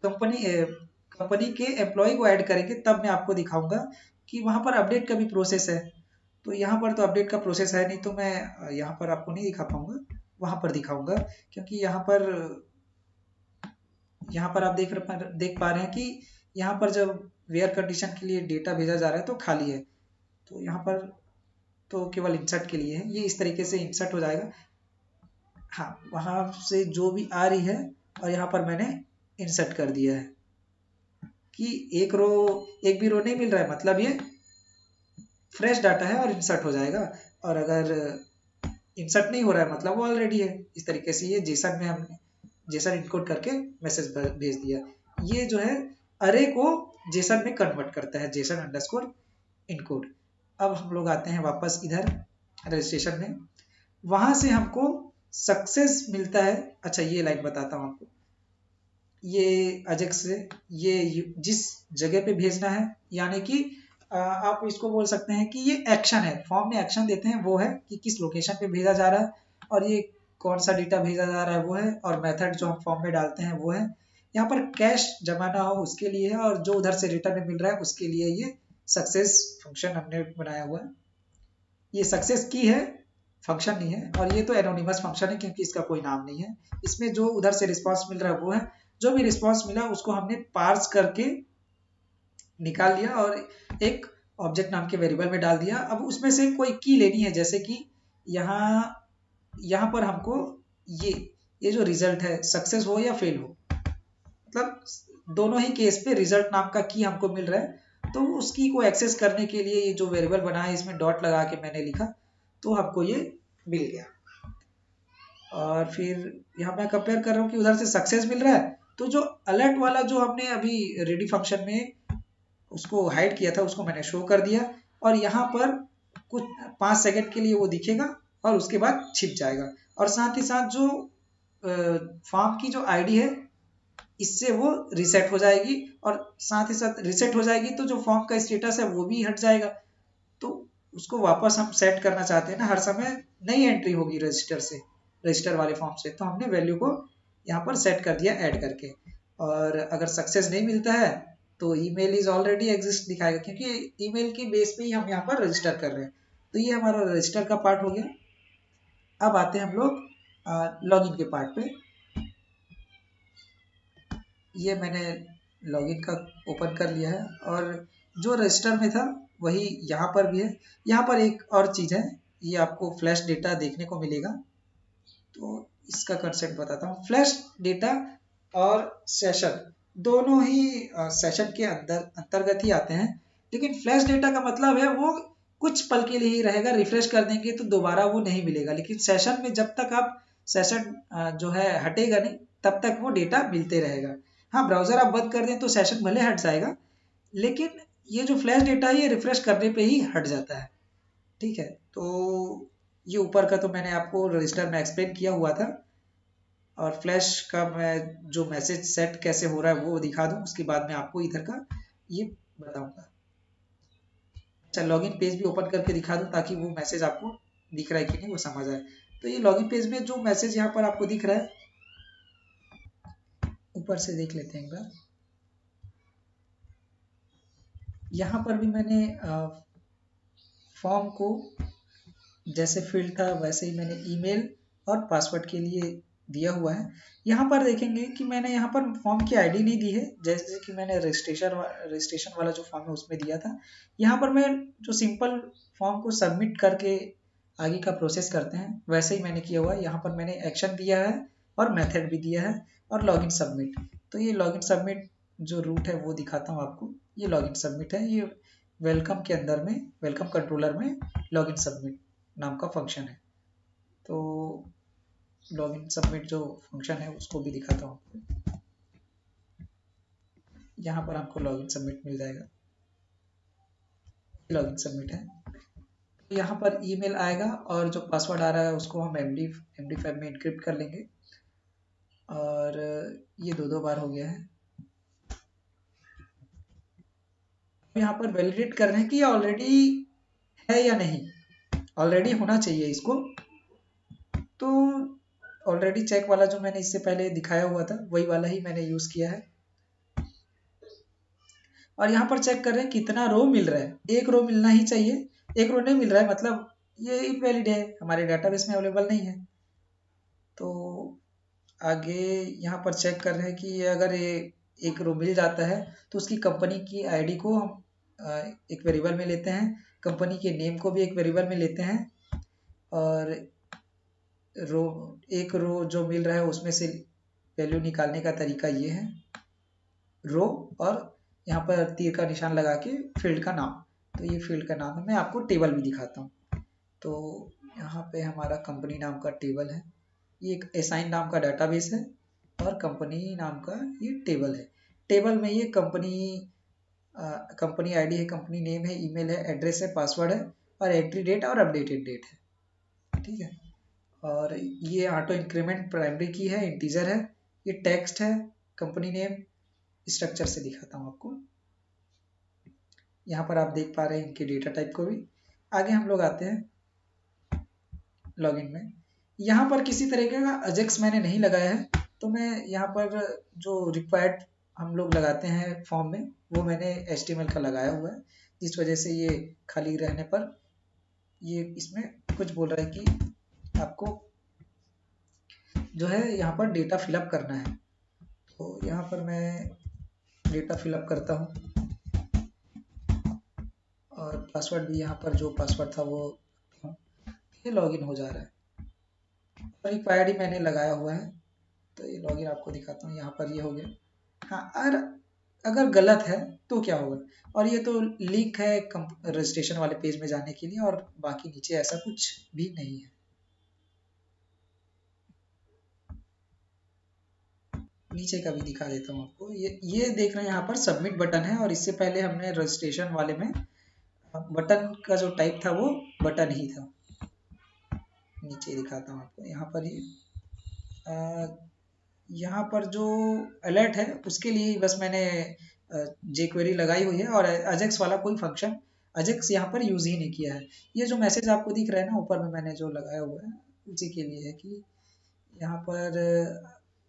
[SPEAKER 1] कंपनी के एम्प्लॉय को ऐड करेंगे तब मैं आपको दिखाऊंगा कि वहां पर अपडेट का भी प्रोसेस है। तो यहाँ पर तो अपडेट का प्रोसेस है नहीं, तो मैं यहाँ पर आपको नहीं दिखा पाऊंगा, वहां पर दिखाऊंगा। क्योंकि यहाँ पर आप देख पा रहे हैं कि यहाँ पर जब वेयर कंडीशन के लिए डेटा भेजा जा रहा है तो खाली है, तो यहाँ पर तो केवल इंसर्ट के लिए है, ये इस तरीके से इंसर्ट हो जाएगा। हाँ, वहां से जो भी आ रही है और यहाँ पर मैंने इंसर्ट कर दिया है कि एक भी रो नहीं मिल रहा है, मतलब ये फ्रेश डाटा है और इंसर्ट हो जाएगा। और अगर इंसर्ट नहीं हो रहा है मतलब वो ऑलरेडी है। इस तरीके से ये जेसन इनकोड करके मैसेज भेज दिया। ये जो है अरे को जेसन में कन्वर्ट करता है, जेसन अंडरस्कोर इनकोड। अब हम लोग आते हैं वापस इधर रजिस्ट्रेशन में, वहां से हमको सक्सेस मिलता है। अच्छा ये लाइन बताता हूँ आपको, ये अजेक्स से ये जिस जगह पे भेजना है, यानी कि आप इसको बोल सकते हैं कि ये एक्शन है, फॉर्म में एक्शन देते हैं वो है कि किस लोकेशन पे भेजा जा रहा है, और ये कौन सा डेटा भेजा जा रहा है वो है, और मेथड जो हम फॉर्म में डालते हैं वो है। यहाँ पर कैश जमा ना हो उसके लिए है, और जो उधर से रिटर्न मिल रहा है उसके लिए ये सक्सेस फंक्शन हमने बनाया हुआ है। ये सक्सेस की है, फंक्शन नहीं है, और ये तो एनोनिमस फंक्शन है क्योंकि इसका कोई नाम नहीं है। इसमें जो उधर से रिस्पॉन्स मिल रहा है वो है, जो भी रिस्पॉन्स मिला उसको हमने पार्स करके निकाल लिया और एक ऑब्जेक्ट नाम के वेरिएबल में डाल दिया। अब उसमें से कोई की लेनी है, जैसे कि यहाँ पर हमको ये जो रिजल्ट है सक्सेस हो या फेल हो, मतलब दोनों ही केस पे रिजल्ट नाम का की हमको मिल रहा है। तो उस की को एक्सेस करने के लिए ये जो वेरिएबल बना है इसमें डॉट लगा के मैंने लिखा, तो हमको ये मिल गया। और फिर यहाँ मैं कंपेयर कर रहा हूँ कि उधर से सक्सेस मिल रहा है, तो जो अलर्ट वाला जो हमने अभी रेडी फंक्शन में उसको हाइड किया था उसको मैंने शो कर दिया, और यहाँ पर कुछ 5 सेकंड के लिए वो दिखेगा और उसके बाद छिप जाएगा। और साथ ही साथ जो फॉर्म की जो आईडी है इससे वो रिसेट हो जाएगी, और साथ ही साथ रिसेट हो जाएगी तो जो फॉर्म का स्टेटस है वो भी हट जाएगा। तो उसको वापस हम सेट करना चाहते हैं ना, हर समय नई एंट्री होगी रजिस्टर वाले फॉर्म से, तो हमने वैल्यू को यहाँ पर सेट कर दिया ऐड करके। और अगर सक्सेस नहीं मिलता है तो ईमेल इज ऑलरेडी एग्जिस्ट दिखाएगा, क्योंकि ईमेल की बेस पे ही हम यहाँ पर रजिस्टर कर रहे हैं। तो ये हमारा रजिस्टर का पार्ट हो गया। अब आते हैं हम लोग लॉगिन के पार्ट पे। ये मैंने लॉगिन का ओपन कर लिया है, और जो रजिस्टर में था वही यहाँ पर भी है। यहाँ पर एक और चीज़ है, ये आपको फ्लैश डेटा देखने को मिलेगा, तो इसका कंसेप्ट बताता हूँ। फ्लैश डेटा और सेशन दोनों ही सेशन के अंतर्गत ही आते हैं, लेकिन फ्लैश डेटा का मतलब है वो कुछ पल के लिए ही रहेगा, रिफ्रेश कर देंगे तो दोबारा वो नहीं मिलेगा। लेकिन सेशन में जब तक आप सेशन जो है हटेगा नहीं तब तक वो डेटा मिलते रहेगा। हाँ, ब्राउजर आप बंद कर दें तो सेशन भले हट जाएगा, लेकिन ये जो फ्लैश डेटा है ये रिफ्रेश करने पे ही हट जाता है। ठीक है, तो ये ऊपर का तो मैंने आपको रजिस्टर में एक्सप्लेन किया हुआ था, और फ्लैश का मैं जो मैसेज सेट कैसे हो रहा है वो दिखा दूं, उसके बाद मैं आपको इधर का ये बताऊंगा। अच्छा, लॉगिन पेज भी ओपन करके दिखा दूं ताकि वो मैसेज आपको दिख रहा है कि नहीं वो समझ आए। तो ये लॉगिन पेज में जो मैसेज यहाँ पर आपको दिख रहा है, ऊपर से देख लेते हैं एक बार। यहाँ पर भी मैंने फॉर्म को जैसे फील्ड था वैसे ही मैंने ईमेल और पासवर्ड के लिए दिया हुआ है। यहाँ पर देखेंगे कि मैंने यहाँ पर फॉर्म की आईडी नहीं दी है, जैसे कि मैंने रजिस्ट्रेशन वाला जो फॉर्म है उसमें दिया था। यहाँ पर मैं जो सिंपल फॉर्म को सबमिट करके आगे का प्रोसेस करते हैं वैसे ही मैंने किया हुआ है। यहाँ पर मैंने एक्शन दिया है और मेथड भी दिया है और लॉगिन सबमिट। तो ये लॉगिन सबमिट जो रूट है वो दिखाता हूँ आपको। ये लॉगिन सबमिट है, ये वेलकम के अंदर में वेलकम कंट्रोलर में लॉगिन सबमिट नाम का फंक्शन है। तो लॉगिन सबमिट जो फंक्शन है उसको भी दिखाता हूँ आपको। यहाँ पर आपको लॉगिन सबमिट मिल जाएगा, लॉगिन सबमिट है। यहाँ पर ईमेल आएगा और जो पासवर्ड आ रहा है उसको हम MD5 में एनक्रिप्ट कर लेंगे, और ये दो बार हो गया है। यहाँ पर वैलिडेट कर रहे हैं कि ये ऑलरेडी है या नहीं, ऑलरेडी होना चाहिए इसको। तो ऑलरेडी चेक वाला जो मैंने इससे पहले दिखाया हुआ था वही वाला ही मैंने यूज किया है। और यहाँ पर चेक कर रहे हैं कितना रो मिल रहा है, एक रो मिलना ही चाहिए, एक रो नहीं मिल रहा है मतलब ये इनवैलिड है, हमारे डाटाबेस में अवेलेबल नहीं है। तो आगे यहाँ पर चेक कर रहे हैं कि अगर ये एक रो मिल जाता है तो उसकी कंपनी की आईडी को हम एक वेरिएबल में लेते हैं, कंपनी के नेम को भी एक वेरिएबल में लेते हैं, और एक रो जो मिल रहा है उसमें से वैल्यू निकालने का तरीका ये है, रो और यहाँ पर तीर का निशान लगा के फील्ड का नाम। तो ये फील्ड का नाम है, मैं आपको टेबल भी दिखाता हूँ। तो यहाँ पे हमारा कंपनी नाम का टेबल है, ये एक असाइन नाम का डाटाबेस है, और कंपनी नाम का ये टेबल है। टेबल में ये कंपनी आईडी है, कंपनी नेम है, ईमेल है, एड्रेस है, पासवर्ड है और एंट्री डेट और अपडेटेड डेट है। ठीक है। और ये ऑटो इंक्रीमेंट प्राइमरी की है, इंटीजर है, ये टेक्स्ट है, कंपनी नेम। स्ट्रक्चर से दिखाता हूँ आपको। यहाँ पर आप देख पा रहे हैं इनके डेटा टाइप को भी। आगे हम लोग आते हैं लॉगिन में। यहाँ पर किसी तरीके का अजेक्स मैंने नहीं लगाया है, तो मैं यहाँ पर जो रिक्वायर्ड हम लोग लगाते हैं फॉर्म में, वो मैंने HTML का लगाया हुआ है, जिस वजह से ये खाली रहने पर ये इसमें कुछ बोल रहा है कि आपको जो है यहाँ पर डेटा फिलअप करना है। तो यहाँ पर मैं डेटा फिलअप करता हूँ और पासवर्ड भी यहाँ पर जो पासवर्ड था वो ये लॉगिन हो जा रहा है और एक आईडी मैंने लगाया हुआ है, तो ये लॉगिन आपको दिखाता हूँ। यहाँ पर ये हो गया। हाँ, और अगर गलत है तो क्या होगा, और ये तो लिंक है रजिस्ट्रेशन वाले पेज में जाने के लिए, और बाकी नीचे ऐसा कुछ भी नहीं है। नीचे का भी दिखा देता हूँ आपको। ये देख रहे हैं यहाँ पर सबमिट बटन है, और इससे पहले हमने रजिस्ट्रेशन वाले में बटन का जो टाइप था वो बटन ही था। नीचे दिखाता हूँ आपको। यहाँ पर जो अलर्ट है उसके लिए बस मैंने jQuery लगाई हुई है, और अजेक्स वाला कोई फंक्शन अजेक्स यहाँ पर यूज ही नहीं किया है। ये जो मैसेज आपको दिख रहा है ना ऊपर में मैंने जो लगाया हुआ है, उसी के लिए है कि यहाँ पर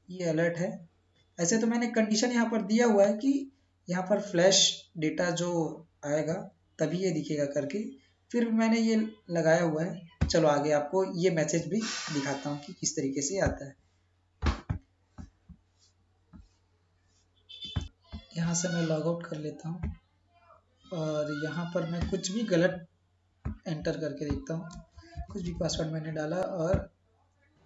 [SPEAKER 1] ये अलर्ट है। ऐसे तो मैंने कंडीशन यहाँ पर दिया हुआ है कि यहाँ पर फ्लैश डेटा जो आएगा तभी ये दिखेगा करके, फिर मैंने ये लगाया हुआ है। चलो आगे आपको ये मैसेज भी दिखाता हूँ कि किस तरीके से आता है। यहाँ से मैं लॉग आउट कर लेता हूँ और यहाँ पर मैं कुछ भी गलत एंटर करके देखता हूँ। कुछ भी पासवर्ड मैंने डाला और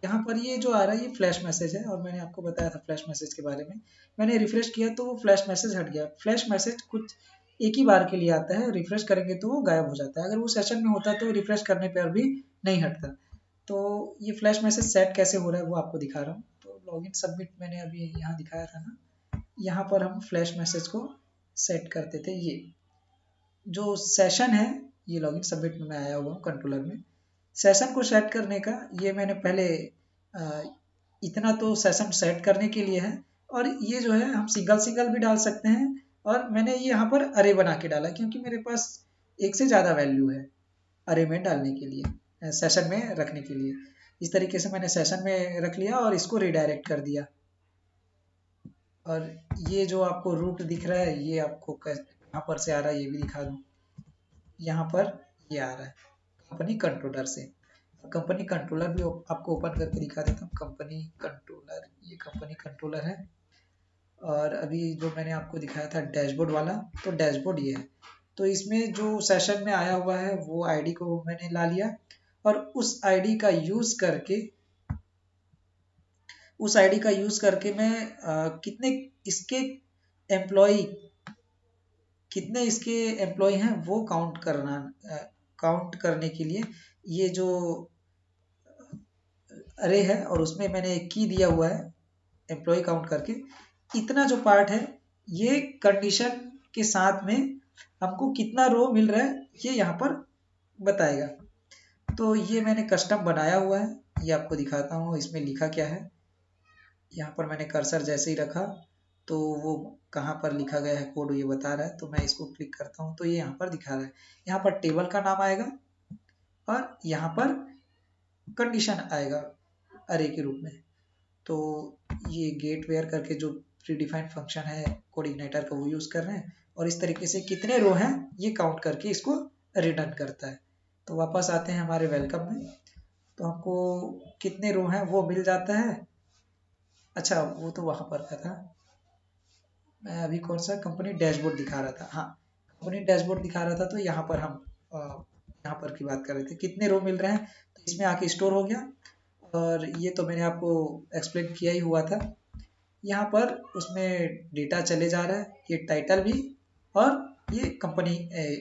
[SPEAKER 1] यहाँ पर ये जो आ रहा है ये फ्लैश मैसेज है, और मैंने आपको बताया था फ्लैश मैसेज के बारे में। मैंने रिफ्रेश किया तो वो फ्लैश मैसेज हट गया। फ्लैश मैसेज कुछ एक ही बार के लिए आता है, रिफ्रेश करेंगे तो वो गायब हो जाता है। अगर वो सेशन में होता तो रिफ्रेश करने पर भी नहीं हटता। तो ये फ्लैश मैसेज सेट कैसे हो रहा है वो आपको दिखा रहा हूँ। तो लॉगिन सबमिट मैंने अभी यहाँ दिखाया था ना, यहाँ पर हम फ्लैश मैसेज को सेट करते थे। ये जो सेशन है ये लॉगिन सबमिट में मैं आया हुआ हूँ कंट्रोलर में। सेशन को सेट करने का ये मैंने पहले इतना तो सेशन सेट करने के लिए है, और ये जो है हम सिंगल सिंगल भी डाल सकते हैं, और मैंने ये यहाँ पर अरे बना के डाला क्योंकि मेरे पास एक से ज़्यादा वैल्यू है अरे में डालने के लिए, सेशन में रखने के लिए। इस तरीके से मैंने सेशन में रख लिया और इसको रिडायरेक्ट कर दिया। और ये जो आपको रूट दिख रहा है ये आपको कहाँ पर से आ रहा है ये भी दिखा दूँ। यहाँ पर ये आ रहा है कंपनी कंट्रोलर से। कंपनी कंट्रोलर भी आपको ओपन करके दिखा देता हूँ। कंपनी कंट्रोलर, ये कंपनी कंट्रोलर है। और अभी जो मैंने आपको दिखाया था डैशबोर्ड वाला, तो डैशबोर्ड ये है। तो इसमें जो सेशन में आया हुआ है वो आईडी को मैंने ला लिया, और उस आईडी का यूज करके मैं एम्प्लॉय कितने इसके एम्प्लॉय हैं वो काउंट करने के लिए ये जो अरे है, और उसमें मैंने एक की दिया हुआ है एम्प्लॉय काउंट करके। इतना जो पार्ट है ये कंडीशन के साथ में हमको कितना रो मिल रहा है ये यहाँ पर बताएगा। तो ये मैंने कस्टम बनाया हुआ है, ये आपको दिखाता हूँ इसमें लिखा क्या है। यहाँ पर मैंने कर्सर जैसे ही रखा तो वो कहाँ पर लिखा गया है कोड ये बता रहा है। तो मैं इसको क्लिक करता हूँ तो ये यहाँ पर दिखा रहा है। यहाँ पर टेबल का नाम आएगा और यहाँ पर कंडीशन आएगा अरे के रूप में। तो ये गेट वेयर करके जो प्री डिफाइंड फंक्शन है कोड इग्नाइटर का वो यूज़ कर रहे हैं, और इस तरीके से कितने रो हैं ये काउंट करके इसको रिटर्न करता है। तो वापस आते हैं हमारे वेलकम में, तो हमको कितने रो हैं वो मिल जाता है। अच्छा वो तो वहाँ पर का था, मैं अभी कौन सा कंपनी डैशबोर्ड दिखा रहा था। हाँ, कंपनी डैशबोर्ड दिखा रहा था। तो यहाँ पर हम यहाँ पर की बात कर रहे थे कितने रो मिल रहे हैं, तो इसमें आके स्टोर हो गया। और ये तो मैंने आपको एक्सप्लेन किया ही हुआ था। यहाँ पर उसमें डेटा चले जा रहा है, ये टाइटल भी और ये कंपनी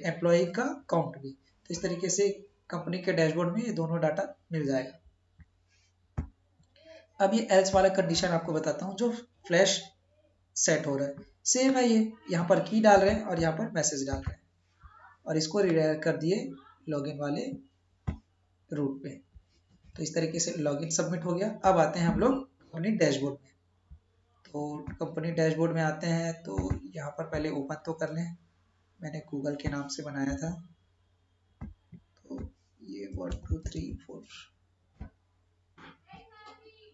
[SPEAKER 1] एम्प्लॉय का काउंट भी। तो इस तरीके से कंपनी के डैशबोर्ड में ये दोनों डाटा मिल जाएगा। अब ये एल्स वाला कंडीशन आपको बताता हूँ जो फ्लैश सेट हो रहा है, सेम है ये, यहाँ पर की डाल रहे हैं और यहाँ पर मैसेज डाल रहे हैं और इसको रिडायरेक्ट कर दिए लॉगिन वाले रूट पे। तो इस तरीके से लॉगिन सबमिट हो गया। अब आते हैं हम लोग कंपनी डैशबोर्ड में। तो कंपनी डैशबोर्ड में आते हैं तो यहाँ पर पहले ओपन तो कर लें, मैंने गूगल के नाम से बनाया था। तो ये 1 2 3 4।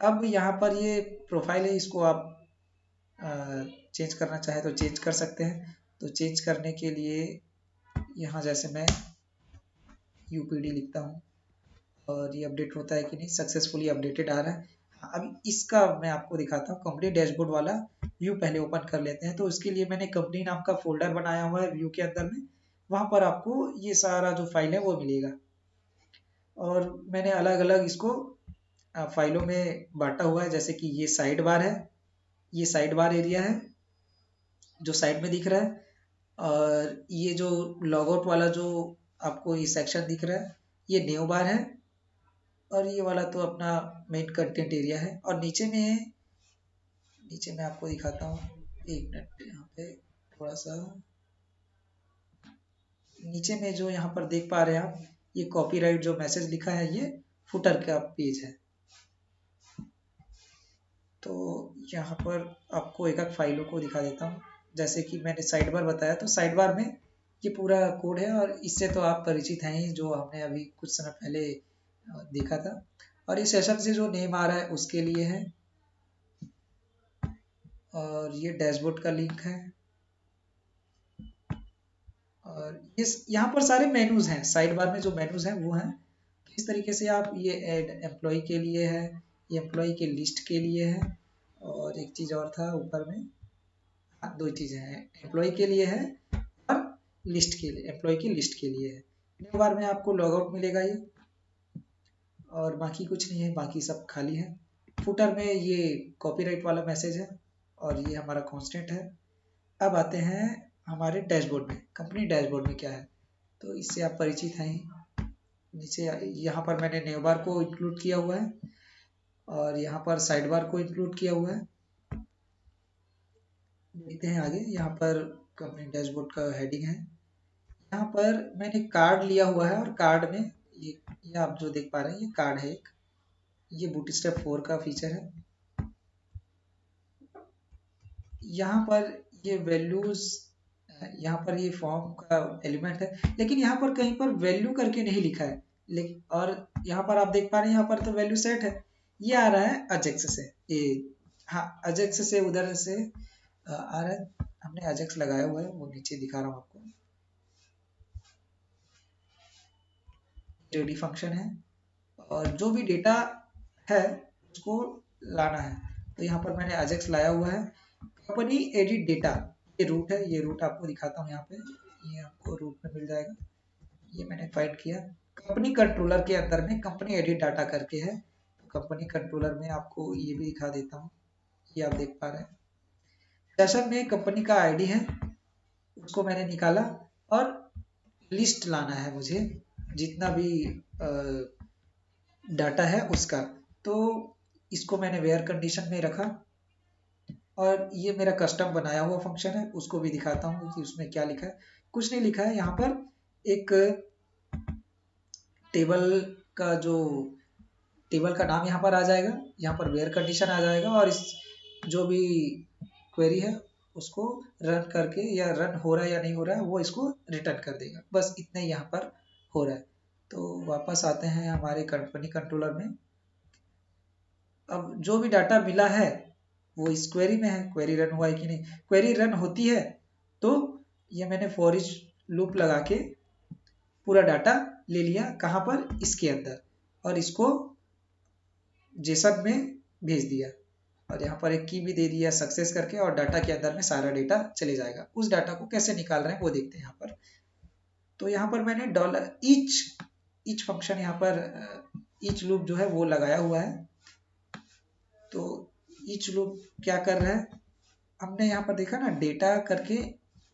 [SPEAKER 1] अब यहाँ पर ये प्रोफाइल है, इसको आप चेंज करना चाहे तो चेंज कर सकते हैं। तो चेंज करने के लिए यहाँ जैसे मैं यूपीडी लिखता हूँ और ये अपडेट होता है कि नहीं, सक्सेसफुली अपडेटेड आ रहा है। अब इसका मैं आपको दिखाता हूँ, कंपनी डैशबोर्ड वाला व्यू पहले ओपन कर लेते हैं। तो इसके लिए मैंने कंपनी नाम का फोल्डर बनाया हुआ है व्यू के अंदर में, वहाँ पर आपको ये सारा जो फाइल है वो मिलेगा। और मैंने अलग अलग इसको फाइलों में बांटा हुआ है, जैसे कि ये साइड बार है, ये साइड बार एरिया है जो साइड में दिख रहा है, और ये जो लॉगआउट वाला जो आपको ये सेक्शन दिख रहा है ये न्यू बार है, और ये वाला तो अपना मेन कंटेंट एरिया है। और नीचे मैं आपको दिखाता हूँ, एक मिनट, यहाँ पे थोड़ा सा नीचे में जो यहाँ पर देख पा रहे हैं आप, ये कॉपीराइट जो मैसेज लिखा है ये फुटर का पेज है। तो यहाँ पर आपको एक एक फाइलों को दिखा देता हूँ, जैसे कि मैंने साइड बार बताया, तो साइड बार में ये पूरा कोड है और इससे तो आप परिचित हैं ही, जो हमने अभी कुछ समय पहले देखा था। और ये सेशन से जो नेम आ रहा है उसके लिए है, और ये डैशबोर्ड का लिंक है, और इस यहाँ पर सारे मेनूज हैं, साइड बार में जो मेनूज हैं वो हैं। तो इस तरीके से आप ये ऐड एम्प्लॉय के लिए है, ये एम्प्लॉय के लिस्ट के लिए है, और एक चीज़ और था ऊपर में, हाँ, दो चीज़ें हैं, एम्प्लॉय के लिए है और लिस्ट के लिए, एम्प्लॉय की लिस्ट के लिए है। न्यू बार में आपको लॉगआउट मिलेगा ये, और बाकी कुछ नहीं है, बाकी सब खाली है। फुटर में ये कॉपीराइट वाला मैसेज है और ये हमारा कांस्टेंट है। अब आते हैं हमारे डैशबोर्ड में, कंपनी डैशबोर्ड में क्या है, तो इससे आप परिचित हैं ही। नीचे यहाँ पर मैंने न्यू बार को इंक्लूड किया हुआ है और यहाँ पर साइड बार को इंक्लूड किया हुआ है। देखते हैं आगे, यहाँ पर कंपनी डैशबोर्ड का हेडिंग है, यहाँ पर मैंने कार्ड लिया हुआ है, और कार्ड में ये आप जो देख पा रहे हैं ये कार्ड है एक, ये बूटस्ट्रैप 4 का फीचर है। यहाँ पर ये वैल्यूज, यहाँ पर ये फॉर्म का एलिमेंट है, लेकिन यहाँ पर कहीं पर वैल्यू करके नहीं लिखा है, लेकिन और यहाँ पर आप देख पा रहे हैं यहाँ पर तो वैल्यू सेट है, ये आ रहा है अजेक्स से, ये हाँ अजेक्स से उधर से आ रहा है, हमने अजेक्स लगाया हुआ है, वो नीचे दिखा रहा हूँ आपको, रेडी फंक्शन है, और जो भी डेटा है उसको लाना है। तो यहाँ पर मैंने अजेक्स लाया हुआ है, कंपनी एडिट डेटा, ये रूट है, ये रूट आपको दिखाता हूँ यहाँ पे, ये आपको रूट में मिल जाएगा, ये मैंने फाइंड किया। कंपनी कंट्रोलर के अंदर में कंपनी एडिट डाटा करके है, तो कंपनी कंट्रोलर में आपको ये भी दिखा देता हूँ, ये आप देख पा रहे हैं। सेशन में कंपनी का आईडी है, उसको मैंने निकाला, और लिस्ट लाना है मुझे जितना भी डाटा है उसका, तो इसको मैंने वेयर कंडीशन में रखा, और ये मेरा कस्टम बनाया हुआ फंक्शन है, उसको भी दिखाता हूँ कि उसमें क्या लिखा है। कुछ नहीं लिखा है, यहाँ पर एक टेबल का जो टेबल का नाम यहाँ पर आ जाएगा, यहाँ पर वेयर कंडीशन आ जाएगा, और इस जो भी क्वेरी है उसको रन करके, या रन हो रहा है या नहीं हो रहा है वो इसको रिटर्न कर देगा, बस इतना ही यहाँ पर हो रहा है। तो वापस आते हैं हमारे कंपनी कंट्रोलर में। अब जो भी डाटा मिला है वो इस क्वेरी में है, क्वेरी रन हुआ है कि नहीं, क्वेरी रन होती है तो ये मैंने फॉर ईच लूप लगा के पूरा डाटा ले लिया, कहाँ पर, इसके अंदर, और इसको जेसन में भेज दिया, और यहाँ पर एक की भी दे दिया सक्सेस करके, और डाटा के अंदर में सारा डेटा चले जाएगा। उस डाटा को कैसे निकाल रहे हैं वो देखते हैं यहाँ पर। तो यहाँ पर मैंने डॉलर ईच फंक्शन, यहाँ पर ईच लूप जो है वो लगाया हुआ है। तो ईच लूप क्या कर रहा है, हमने यहाँ पर देखा ना डेटा करके,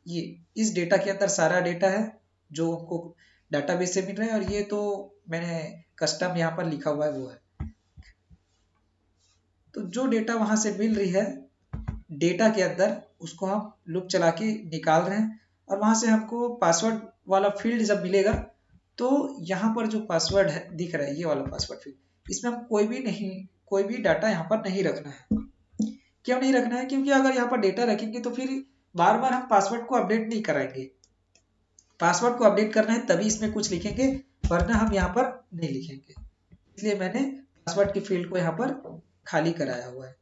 [SPEAKER 1] ये इस डेटा के अंदर सारा डेटा है जो हमको डाटाबेस से मिल रहा है, और ये तो मैंने कस्टम यहाँ पर लिखा हुआ है वो है। तो जो डेटा वहां से मिल रही है डेटा के अंदर, उसको हम लूप चला के निकाल रहे हैं। और वहां से हमको पासवर्ड वाला फील्ड जब मिलेगा तो यहाँ पर जो पासवर्ड है दिख रहा है, ये वाला पासवर्ड फील्ड, इसमें हम कोई भी डाटा यहाँ पर नहीं रखना है। क्यों नहीं रखना है? क्योंकि अगर यहाँ पर डेटा रखेंगे तो फिर बार बार हम पासवर्ड को अपडेट नहीं कराएंगे। पासवर्ड को अपडेट करना है तभी इसमें कुछ लिखेंगे, वरना हम यहाँ पर नहीं लिखेंगे। इसलिए मैंने पासवर्ड की फील्ड को यहाँ पर खाली कराया हुआ है।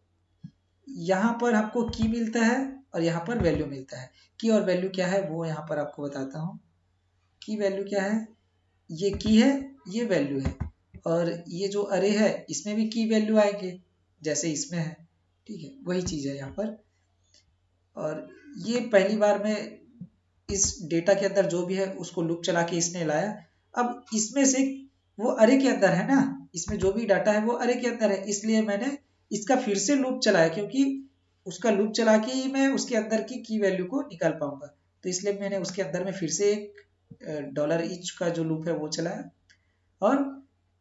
[SPEAKER 1] यहाँ पर आपको की मिलता है और यहाँ पर वैल्यू मिलता है। की और वैल्यू क्या है वो यहाँ पर आपको बताता हूँ। की वैल्यू क्या है, ये की है, ये वैल्यू है। और ये जो अरे है इसमें भी की वैल्यू आएंगे जैसे इसमें है, ठीक है, वही चीज है यहाँ पर। और ये पहली बार में इस डेटा के अंदर जो भी है उसको लूप चला के इसने लाया। अब इसमें से वो अरे के अंदर है ना, इसमें जो भी डाटा है वो अरे के अंदर है, इसलिए मैंने इसका फिर से लूप चलाया, क्योंकि उसका लूप चला के ही मैं उसके अंदर की वैल्यू को निकाल पाऊंगा। तो इसलिए मैंने उसके अंदर में फिर से एक डॉलर ईच का जो लूप है वो चलाया। और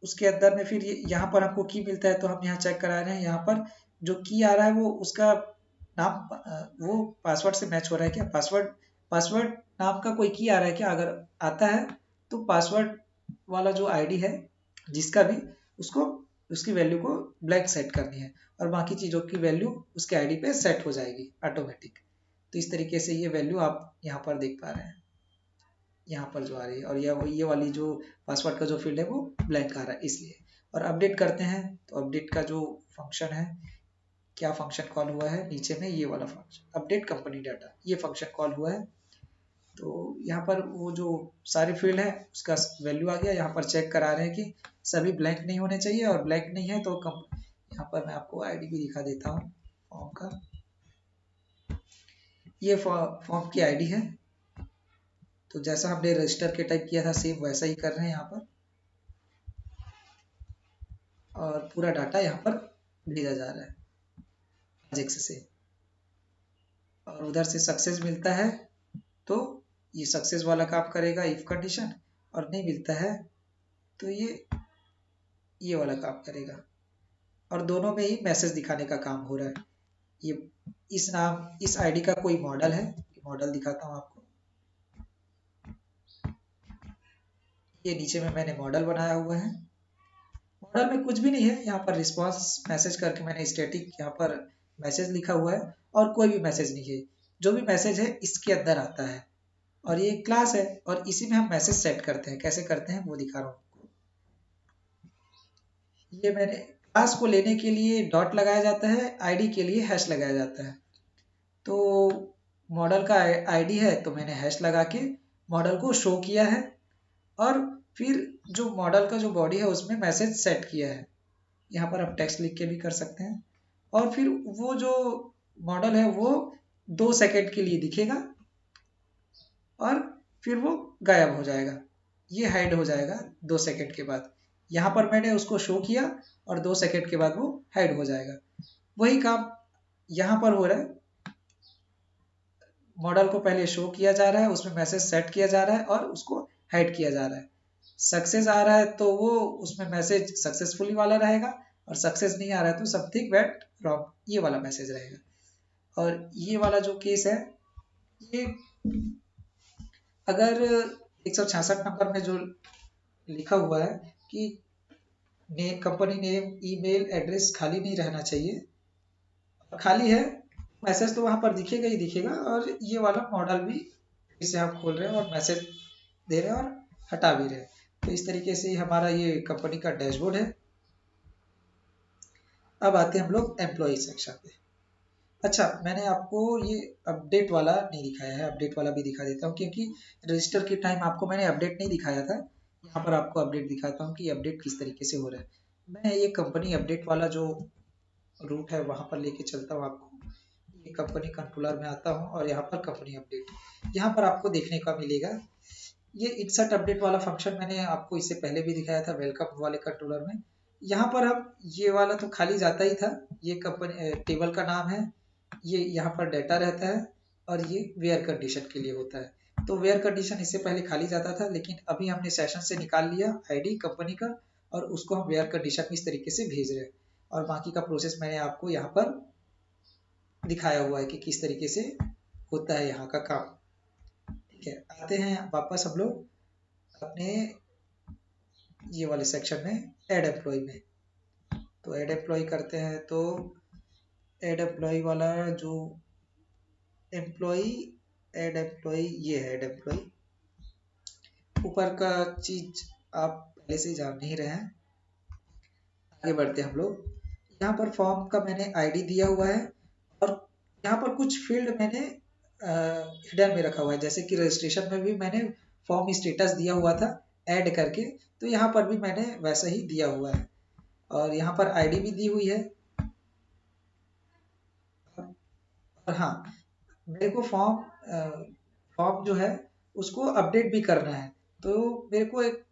[SPEAKER 1] उसके अंदर में फिर यहाँ पर आपको की मिलता है, तो हम यहाँ चेक करा रहे हैं। यहाँ पर जो की आ रहा है वो उसका नाम वो पासवर्ड से मैच हो रहा है क्या, पासवर्ड नाम का कोई की आ रहा है क्या? अगर आता है तो पासवर्ड वाला जो आईडी है जिसका भी, उसको उसकी वैल्यू को ब्लैंक सेट करनी है और बाकी चीज़ों की वैल्यू उसके आईडी पे सेट हो जाएगी ऑटोमेटिक। तो इस तरीके से ये वैल्यू आप यहाँ पर देख पा रहे हैं, यहाँ पर जो आ रही है। और ये वाली जो पासवर्ड का जो फील्ड है वो ब्लैंक आ रहा है इसलिए। और अपडेट करते हैं तो अपडेट का जो फंक्शन है, क्या फंक्शन कॉल हुआ है नीचे में, ये वाला फंक्शन अपडेट कंपनी डाटा, ये फंक्शन कॉल हुआ है। तो यहाँ पर वो जो सारे फील्ड है उसका वैल्यू आ गया। यहाँ पर चेक करा रहे हैं कि सभी ब्लैंक नहीं होने चाहिए, और ब्लैंक नहीं है तो यहाँ पर मैं आपको आईडी भी दिखा देता हूँ फॉर्म का। ये फॉर्म की आईडी है। तो जैसा हमने रजिस्टर के टाइप किया था सेम वैसा ही कर रहे हैं यहाँ पर, और पूरा डाटा यहाँ पर भेजा जा रहा है अजेक्स से। और उधर से सक्सेस मिलता है तो ये सक्सेस वाला काम करेगा इफ कंडीशन, और नहीं मिलता है तो ये वाला काम करेगा। और दोनों में ही मैसेज दिखाने का काम हो रहा है। ये इस आईडी का कोई मॉडल है, मॉडल दिखाता हूँ आपको। ये नीचे में मैंने मॉडल बनाया हुआ है। मॉडल में कुछ भी नहीं है, यहाँ पर रिस्पॉन्स मैसेज करके मैंने स्टैटिक यहाँ पर मैसेज लिखा हुआ है, और कोई भी मैसेज नहीं है। जो भी मैसेज है इसके अंदर आता है, और ये क्लास है और इसी में हम मैसेज सेट करते हैं। कैसे करते हैं वो दिखा रहा हूँ आपको। ये मैंने क्लास को लेने के लिए डॉट लगाया जाता है, आईडी के लिए हैश लगाया जाता है। तो मॉडल का आईडी है तो मैंने हैश लगा के मॉडल को शो किया है, और फिर जो मॉडल का जो बॉडी है उसमें मैसेज सेट किया है। यहाँ पर आप टेक्स्ट लिख के भी कर सकते हैं। और फिर वो जो मॉडल है वो 2 सेकंड के लिए दिखेगा और फिर वो गायब हो जाएगा, ये हाइड हो जाएगा 2 सेकंड के बाद। यहाँ पर मैंने उसको शो किया और 2 सेकंड के बाद वो हाइड हो जाएगा। वही काम यहाँ पर हो रहा है। मॉडल को पहले शो किया जा रहा है, उसमें मैसेज सेट किया जा रहा है और उसको हाइड किया जा रहा है। सक्सेस आ रहा है तो वो उसमें मैसेज सक्सेसफुली वाला रहेगा, और सक्सेस नहीं आ रहा है तो समथिंग वेंट रॉन्ग, ये वाला मैसेज रहेगा। और ये वाला जो केस है, ये अगर 166 नंबर में जो लिखा हुआ है कि कंपनी नेम ईमेल एड्रेस खाली नहीं रहना चाहिए, खाली है मैसेज तो वहां पर दिखेगा ही दिखेगा। और ये वाला मॉडल भी इसे आप खोल रहे हैं और मैसेज दे रहे हैं और हटा भी रहे हैं। तो इस तरीके से हमारा ये कंपनी का डैशबोर्ड है। अब आते हैं हम लोग एम्प्लॉय सेक्शन पे। अच्छा, मैंने आपको ये अपडेट वाला नहीं दिखाया है, अपडेट वाला भी दिखा देता हूँ, क्योंकि रजिस्टर के टाइम आपको मैंने अपडेट नहीं दिखाया था। यहाँ पर आपको अपडेट दिखाता हूँ कि अपडेट किस तरीके से हो रहा है। मैं ये कंपनी अपडेट वाला जो रूट है वहां पर लेके चलता हूँ आपको। ये कंपनी कंट्रोलर में आता हूँ और यहाँ पर कंपनी अपडेट, यहाँ पर आपको देखने का मिलेगा ये इंसर्ट अपडेट वाला फंक्शन। मैंने आपको इससे पहले भी दिखाया था वेलकम वाले कंट्रोलर में। यहाँ पर अब ये वाला तो खाली जाता ही था, ये कंपनी टेबल का नाम है, ये यहाँ पर डेटा रहता है, और ये वेयर कंडीशन के लिए होता है। तो वेयर कंडीशन इससे पहले खाली जाता था, लेकिन अभी हमने सेशन से निकाल लिया आईडी कंपनी का, और उसको हम वेयर कंडीशन में इस तरीके से भेज रहे हैं। और बाकी का प्रोसेस मैंने आपको यहाँ पर दिखाया हुआ है कि किस तरीके से होता है यहाँ का काम। ठीक है, आते हैं वापस हम लोग अपने ये वाले सेक्शन में, ऐड एम्प्लॉय में। तो ऐड एम्प्लॉय करते हैं, तो ऐड एम्प्लॉय वाला जो एम्प्लॉय, ऐड एम्प्लॉय, ये है ऐड एम्प्लॉय। ऊपर का चीज आप पहले से जान नहीं रहे हैं। आगे बढ़ते हैं हम लोग। यहाँ पर फॉर्म का मैंने आईडी दिया हुआ है और यहाँ पर कुछ फील्ड मैंने हिडन में रखा हुआ है, जैसे कि रजिस्ट्रेशन में भी मैंने फॉर्म स्टेटस दिया हुआ था ऐड करके, तो यहाँ पर भी मैंने वैसा ही दिया हुआ है और यहाँ पर आईडी भी दी हुई है। और हाँ, मेरे को फॉर्म जो है उसको अपडेट भी करना है, तो मेरे को एक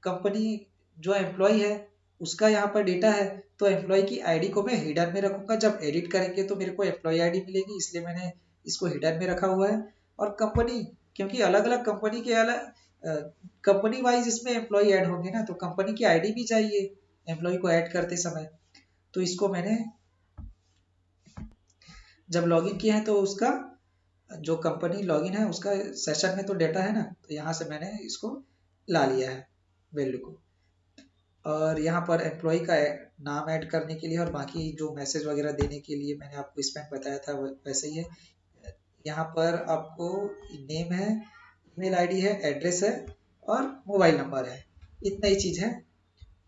[SPEAKER 1] कंपनी जो एम्प्लॉय है उसका यहाँ पर डेटा है, तो एम्प्लॉय की आईडी को मैं हिडन में रखूंगा। जब एडिट करेंगे तो मेरे को एम्प्लॉय आईडी मिलेगी, इसलिए मैंने इसको हिडन में रखा हुआ है। और कंपनी, क्योंकि अलग अलग कंपनी के अलग कंपनी वाइज इसमें एम्प्लॉय ऐड होंगे ना, तो कंपनी की आईडी भी चाहिए एम्प्लॉय को ऐड करते समय। तो इसको मैंने जब लॉगिन किया है तो उसका जो कंपनी लॉगिन है उसका सेशन में तो डेटा है ना, तो यहाँ से मैंने इसको ला लिया है वैल्यू को। और यहाँ पर एम्प्लॉय का नाम ऐड करने के लिए और बाकी जो मैसेज वगैरह देने के लिए मैंने आपको इसमें बताया था वैसे ही है। यहाँ पर आपको नेम है, ईमेल आईडी है, एड्रेस है और मोबाइल नंबर है, इतना ही चीज़ है।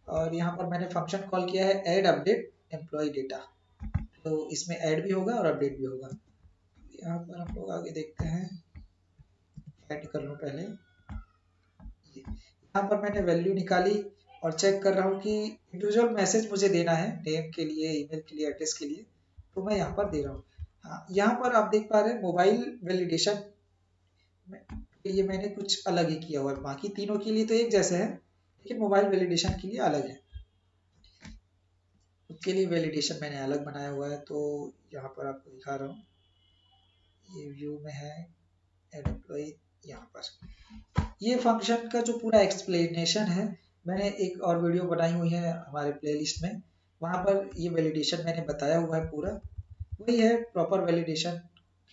[SPEAKER 1] और यहाँ पर मैंने फंक्शन कॉल किया है ऐड अपडेट एम्प्लॉय डेटा, तो इसमें ऐड भी होगा और अपडेट भी होगा। यहाँ पर हम लोग आगे देखते हैं, ऐड कर लो पहले। यहाँ पर मैंने वैल्यू निकाली और चेक कर रहा हूँ कि इंडिविजुअल मैसेज मुझे देना है नेम के लिए, ईमेल के लिए, एड्रेस के लिए, तो मैं यहाँ पर दे रहा हूँ। हाँ, यहाँ पर आप देख पा रहे हैं मोबाइल वैलिडेशन के लिए मैंने कुछ अलग ही किया हुआ है, बाकी तीनों के लिए तो एक जैसे है, लेकिन मोबाइल वैलिडेशन के लिए अलग है। उसके लिए वैलिडेशन मैंने अलग बनाया हुआ है, तो यहाँ पर आपको दिखा रहा हूँ, ये व्यू में है ऐड एम्प्लॉय। यहाँ पर ये फंक्शन का जो पूरा एक्सप्लेनेशन है मैंने एक और वीडियो बनाई हुई है हमारे प्लेलिस्ट में, वहाँ पर ये वैलिडेशन मैंने बताया हुआ है पूरा। वही है प्रॉपर वैलिडेशन,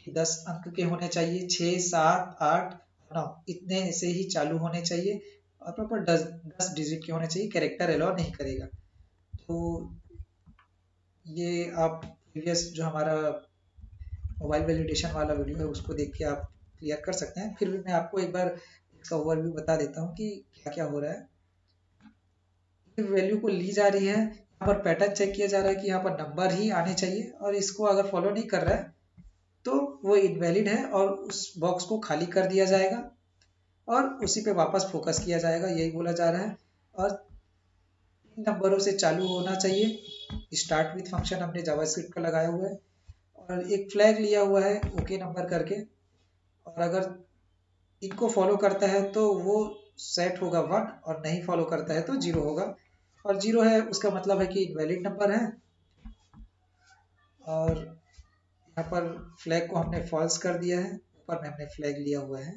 [SPEAKER 1] 10 अंक के होने चाहिए, 6, 7, 8, 9 इतने से ही चालू होने चाहिए और प्रॉपर 10 डिजिट के होने चाहिए, कैरेक्टर अलाउ नहीं करेगा। तो ये आप प्रीवियस जो हमारा मोबाइल वैलिडेशन वाला वीडियो है उसको देख के आप क्लियर कर सकते हैं। फिर भी मैं आपको एक बार इसका ओवरव्यू बता देता हूँ कि क्या क्या हो रहा है। वैल्यू को ली जा रही है, यहाँ पर पैटर्न चेक किया जा रहा है कि यहाँ पर नंबर ही आने चाहिए और इसको अगर फॉलो नहीं कर रहा है तो वो इनवैलिड है और उस बॉक्स को खाली कर दिया जाएगा और उसी पे वापस फोकस किया जाएगा, यही बोला जा रहा है। और 3 नंबरों से चालू होना चाहिए। स्टार्ट विथ फंक्शन हमने जावास्क्रिप्ट का लगाया हुआ है और एक फ्लैग लिया हुआ है ओके नंबर करके, और अगर इनको फॉलो करता है तो वो सेट होगा 1 और नहीं फॉलो करता है तो 0 होगा। और 0 है उसका मतलब है कि इनवैलिड नंबर है। और यहाँ पर फ्लैग को हमने फॉल्स कर दिया है, ऊपर में हमने फ्लैग लिया हुआ है,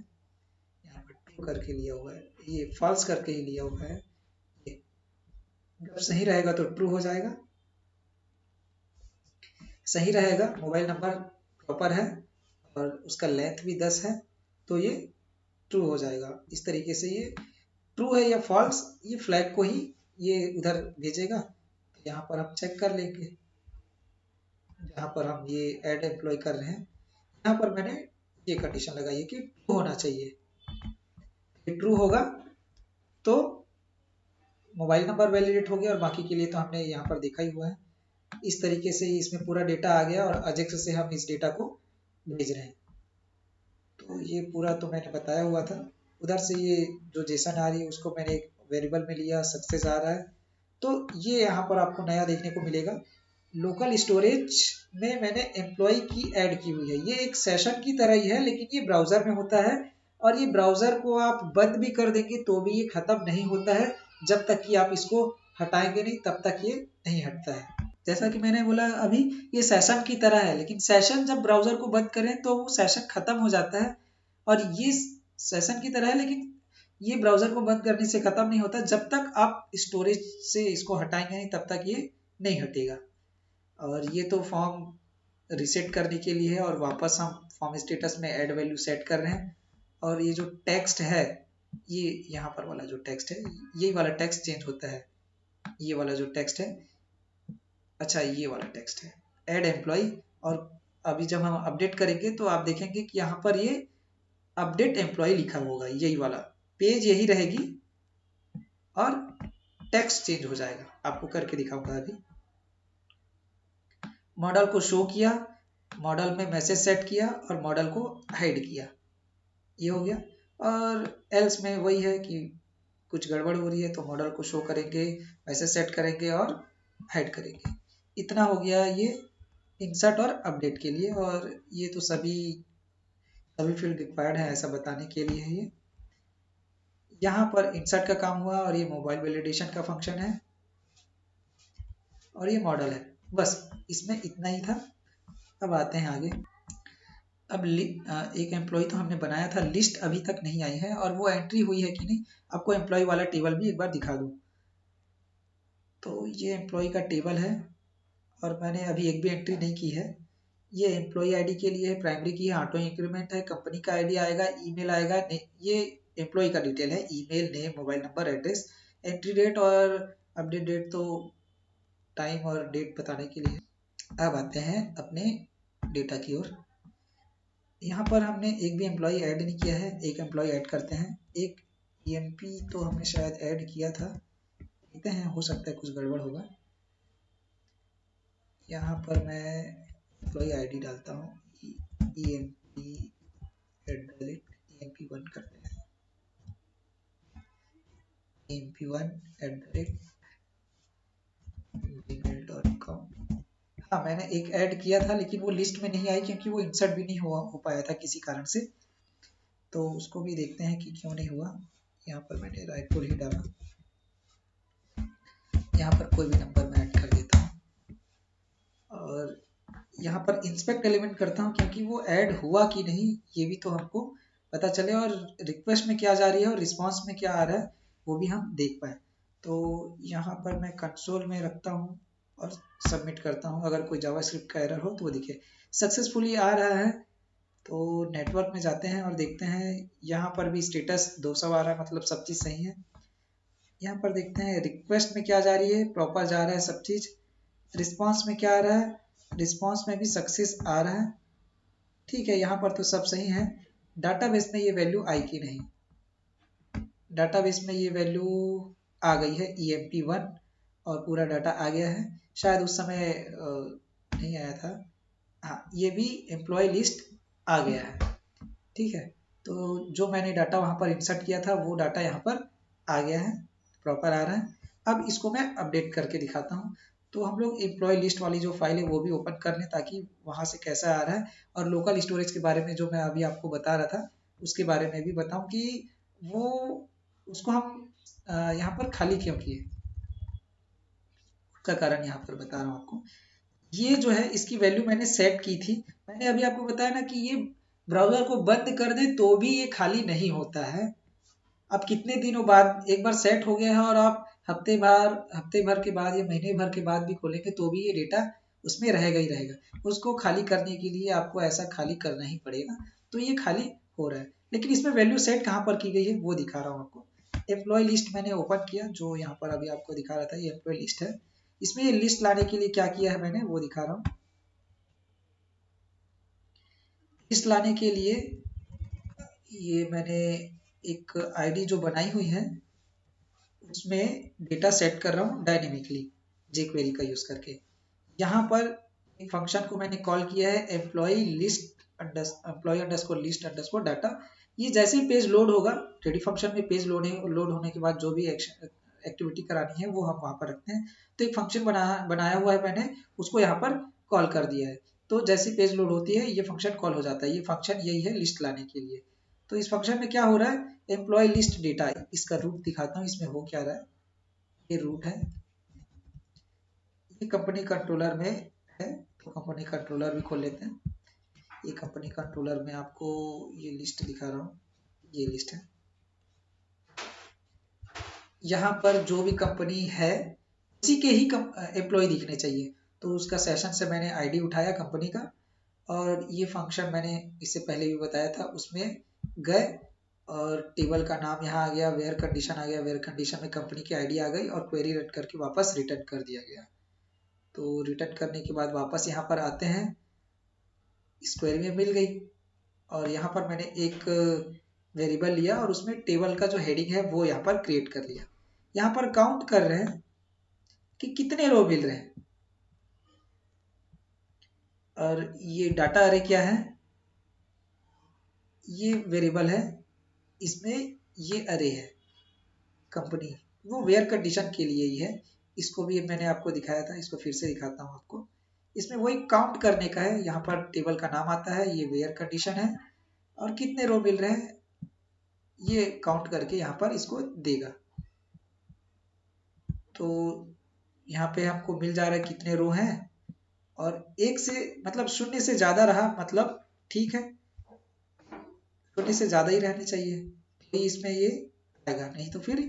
[SPEAKER 1] यहाँ पर ट्रू करके लिया हुआ है, ये फॉल्स करके ही लिया हुआ है। ये जब सही रहेगा तो ट्रू हो जाएगा, सही रहेगा, मोबाइल नंबर प्रॉपर है और उसका लेंथ भी 10 है तो ये ट्रू हो जाएगा। इस तरीके से ये ट्रू है या फॉल्स, ये फ्लैग को ही ये उधर भेजेगा। तो यहाँ पर हम चेक कर लेंगे, जहाँ पर हम ये ऐड एम्प्लॉय कर रहे हैं यहाँ पर मैंने ये कंडीशन लगाई है कि ट्रू होना चाहिए। ट्रू होगा तो मोबाइल नंबर वैलिडेट हो गया और बाकी के लिए तो हमने यहाँ पर देखा ही हुआ है। इस तरीके से इसमें पूरा डेटा आ गया और अजेक्स से हम इस डेटा को भेज रहे हैं। तो ये पूरा तो मैंने बताया हुआ था। उधर से ये जो जेसन आ रही है उसको मैंने एक वेरिएबल में लिया, सक्सेस आ रहा है। तो ये यहाँ पर आपको नया देखने को मिलेगा, लोकल स्टोरेज में मैंने एम्प्लॉय की ऐड की हुई है। ये एक सेशन की तरह ही है लेकिन ये ब्राउजर में होता है और ये ब्राउजर को आप बंद भी कर देंगे तो भी ये खत्म नहीं होता है, जब तक कि आप इसको हटाएंगे नहीं तब तक ये नहीं हटता है। जैसा कि मैंने बोला अभी, ये सेशन की तरह है, लेकिन सेशन जब ब्राउजर को बंद करें तो वो सेशन खत्म हो जाता है। और ये सेशन की तरह है लेकिन ये ब्राउजर को बंद करने से खत्म नहीं होता, जब तक आप स्टोरेज से इसको हटाएंगे नहीं तब तक ये नहीं हटेगा। और ये तो फॉर्म रिसेट करने के लिए है और वापस हम फॉर्म स्टेटस में ऐड वैल्यू सेट कर रहे हैं। और ये जो टेक्स्ट है, ये यहाँ पर वाला जो टेक्स्ट है, ये वाला टेक्स्ट चेंज होता है। ये वाला जो टेक्स्ट है, अच्छा ये वाला टेक्स्ट है ऐड एम्प्लॉय। और अभी जब हम अपडेट करेंगे तो आप देखेंगे कि यहाँ पर ये अपडेट एम्प्लॉय लिखा होगा, यही वाला पेज यही रहेगी और टेक्स्ट चेंज हो जाएगा। आपको करके दिखाऊंगा अभी। मॉडल को शो किया, मॉडल में मैसेज सेट किया और मॉडल को हाइड किया, ये हो गया। और एल्स में वही है कि कुछ गड़बड़ हो रही है तो मॉडल को शो करेंगे, मैसेज सेट करेंगे और हाइड करेंगे। इतना हो गया ये इंसर्ट और अपडेट के लिए। और ये तो सभी फील्ड रिक्वायर्ड है ऐसा बताने के लिए है। ये यहाँ पर इंसर्ट का काम हुआ और ये मोबाइल वैलिडेशन का फंक्शन है और ये मॉडल है। बस इसमें इतना ही था। अब आते हैं आगे। अब एक एम्प्लॉय तो हमने बनाया था, लिस्ट अभी तक नहीं आई है और वो एंट्री हुई है कि नहीं आपको एम्प्लॉय वाला टेबल भी एक बार दिखा दूं। तो ये एम्प्लॉय का टेबल है और मैंने अभी एक भी एंट्री नहीं की है। ये एम्प्लॉय आईडी के लिए है, प्राइमरी की है, ऑटो इंक्रीमेंट है, कंपनी का आईडी आएगा, ईमेल आएगा। ये एम्प्लॉय का डिटेल है, email, name, mobile number, address. Entry date और अपडेट डेट तो टाइम और डेट बताने के लिए। अब आते हैं अपने डेटा की ओर। यहाँ पर हमने एक भी एम्प्लॉय ऐड नहीं किया है, एक एम्प्लॉय ऐड करते हैं। एक ईएमपी तो हमने शायद ऐड किया था, देखते हैं हो सकता है कुछ गड़बड़ होगा। यहाँ पर मैं एम्प्लॉय आईडी डालता हूँ, emp1 करते हैं, emp1@gmail.com। हाँ मैंने एक ऐड किया था लेकिन वो लिस्ट में नहीं आई क्योंकि वो इंसर्ट भी नहीं हो पाया था किसी कारण से। तो उसको भी देखते हैं कि क्यों नहीं हुआ। यहाँ पर मैंने रायपुर ही डाला, यहाँ पर कोई भी नंबर मैं ऐड कर देता हूँ और यहाँ पर इंस्पेक्ट एलिमेंट करता हूँ क्योंकि वो ऐड हुआ कि नहीं ये भी तो हमको पता चले और रिक्वेस्ट में क्या जा रही है और रिस्पांस में क्या आ रहा है वो भी हम देख पाए। तो यहाँ पर मैं कंसोल में रखता हूँ और सबमिट करता हूँ। अगर कोई जावास्क्रिप्ट का एरर हो तो वो दिखे। सक्सेसफुली आ रहा है तो नेटवर्क में जाते हैं और देखते हैं। यहाँ पर भी स्टेटस 200 आ रहा है, मतलब सब चीज़ सही है। यहाँ पर देखते हैं रिक्वेस्ट में क्या जा रही है, प्रॉपर जा रहा है सब चीज़। रिस्पांस में क्या आ रहा है, रिस्पांस में भी सक्सेस आ रहा है, ठीक है। यहाँ पर तो सब सही है। डाटाबेस में ये वैल्यू आई कि नहीं, डाटाबेस में ये वैल्यू आ गई है emp1 और पूरा डाटा आ गया है। शायद उस समय नहीं आया था। हाँ ये भी एम्प्लॉय लिस्ट आ गया है, ठीक है। तो जो मैंने डाटा वहाँ पर इंसर्ट किया था वो डाटा यहाँ पर आ गया है, प्रॉपर आ रहा है। अब इसको मैं अपडेट करके दिखाता हूँ। तो हम लोग एम्प्लॉय लिस्ट वाली जो फाइल है वो भी ओपन कर लें ताकि वहाँ से कैसा आ रहा है। और लोकल स्टोरेज के बारे में जो मैं अभी आपको बता रहा था उसके बारे में भी बताऊँ कि वो उसको हम यहाँ पर खाली क्यों किए, उसका कारण यहाँ पर बता रहा हूँ आपको। ये जो है इसकी वैल्यू मैंने सेट की थी। मैंने अभी आपको बताया ना कि ये ब्राउज़र को बंद कर दें तो भी ये खाली नहीं होता है। अब कितने दिनों बाद एक बार सेट हो गया है और आप हफ्ते भर के बाद या महीने भर के बाद भी खोलेंगे तो भी ये डेटा उसमें रहेगा ही रहेगा। उसको खाली करने के लिए आपको ऐसा खाली करना ही पड़ेगा। तो ये खाली हो रहा है लेकिन इसमें वैल्यू सेट कहाँ पर की गई है वो दिखा रहा हूँ आपको। एम्प्लॉय लिस्ट मैंने ओपन किया, जो यहाँ पर अभी आपको दिखा रहा था ये एम्प्लॉय लिस्ट है। इसमें ये लिस्ट लाने के लिए क्या किया है मैंने वो दिखा रहा हूँ। लिस्ट लाने के लिए ये मैंने एक आईडी जो बनाई हुई है उसमें डेटा सेट कर रहा हूँ डायनेमिकली jQuery का यूज करके। यहाँ पर एक फंक्शन को मैंने कॉल किया है employee underscore list underscore data. ये जैसे ही पेज लोड होगा, रेडी फंक्शन में पेज लोड होने के बाद जो भी एक्टिविटी करानी है वो हम वहाँ पर रखते हैं। तो एक फंक्शन बनाया हुआ है मैंने, उसको यहाँ पर कॉल कर दिया है। तो जैसे पेज लोड होती है ये फंक्शन कॉल हो जाता है। ये फंक्शन यही है लिस्ट लाने के लिए। तो इस फंक्शन में क्या हो रहा है, एम्प्लॉय लिस्ट डेटा, इसका रूट दिखाता हूँ इसमें हो क्या रहा है। ये रूट है, ये कंपनी कंट्रोलर में है। तो कंपनी कंट्रोलर भी खोल लेते हैं। ये कंपनी कंट्रोलर में आपको ये लिस्ट दिखा रहा हूँ, ये लिस्ट है। यहाँ पर जो भी कंपनी है उसी के ही एम्प्लॉय दिखने चाहिए। तो उसका सेशन से मैंने आईडी उठाया कंपनी का, और ये फंक्शन मैंने इससे पहले भी बताया था, उसमें गए और टेबल का नाम यहाँ आ गया, वेयर कंडीशन आ गया, वेयर कंडीशन में कंपनी की आईडी आ गई और क्वेरी रन करके वापस रिटर्न कर दिया गया। तो रिटर्न करने के बाद वापस यहाँ पर आते हैं, इस क्वेरी में मिल गई, और यहाँ पर मैंने एक वेरिएबल लिया और उसमें टेबल का जो हेडिंग है वो यहाँ पर क्रिएट कर लिया। यहाँ पर काउंट कर रहे हैं कि कितने रो मिल रहे हैं, और ये डाटा अरे क्या है, ये वेरिएबल है, इसमें ये अरे है कंपनी, वो वेयर कंडीशन के लिए ही है। इसको भी मैंने आपको दिखाया था, इसको फिर से दिखाता हूँ आपको। इसमें वही काउंट करने का है, यहाँ पर टेबल का नाम आता है, ये वेयर कंडीशन है, और कितने रो मिल रहे हैं ये काउंट करके यहाँ पर इसको देगा। तो यहाँ पे हमको मिल जा रहा है कितने रो हैं, और एक से मतलब शून्य से ज्यादा रहा मतलब ठीक है, शून्य से ज्यादा ही रहने चाहिए, तो इसमें ये आएगा, नहीं तो फिर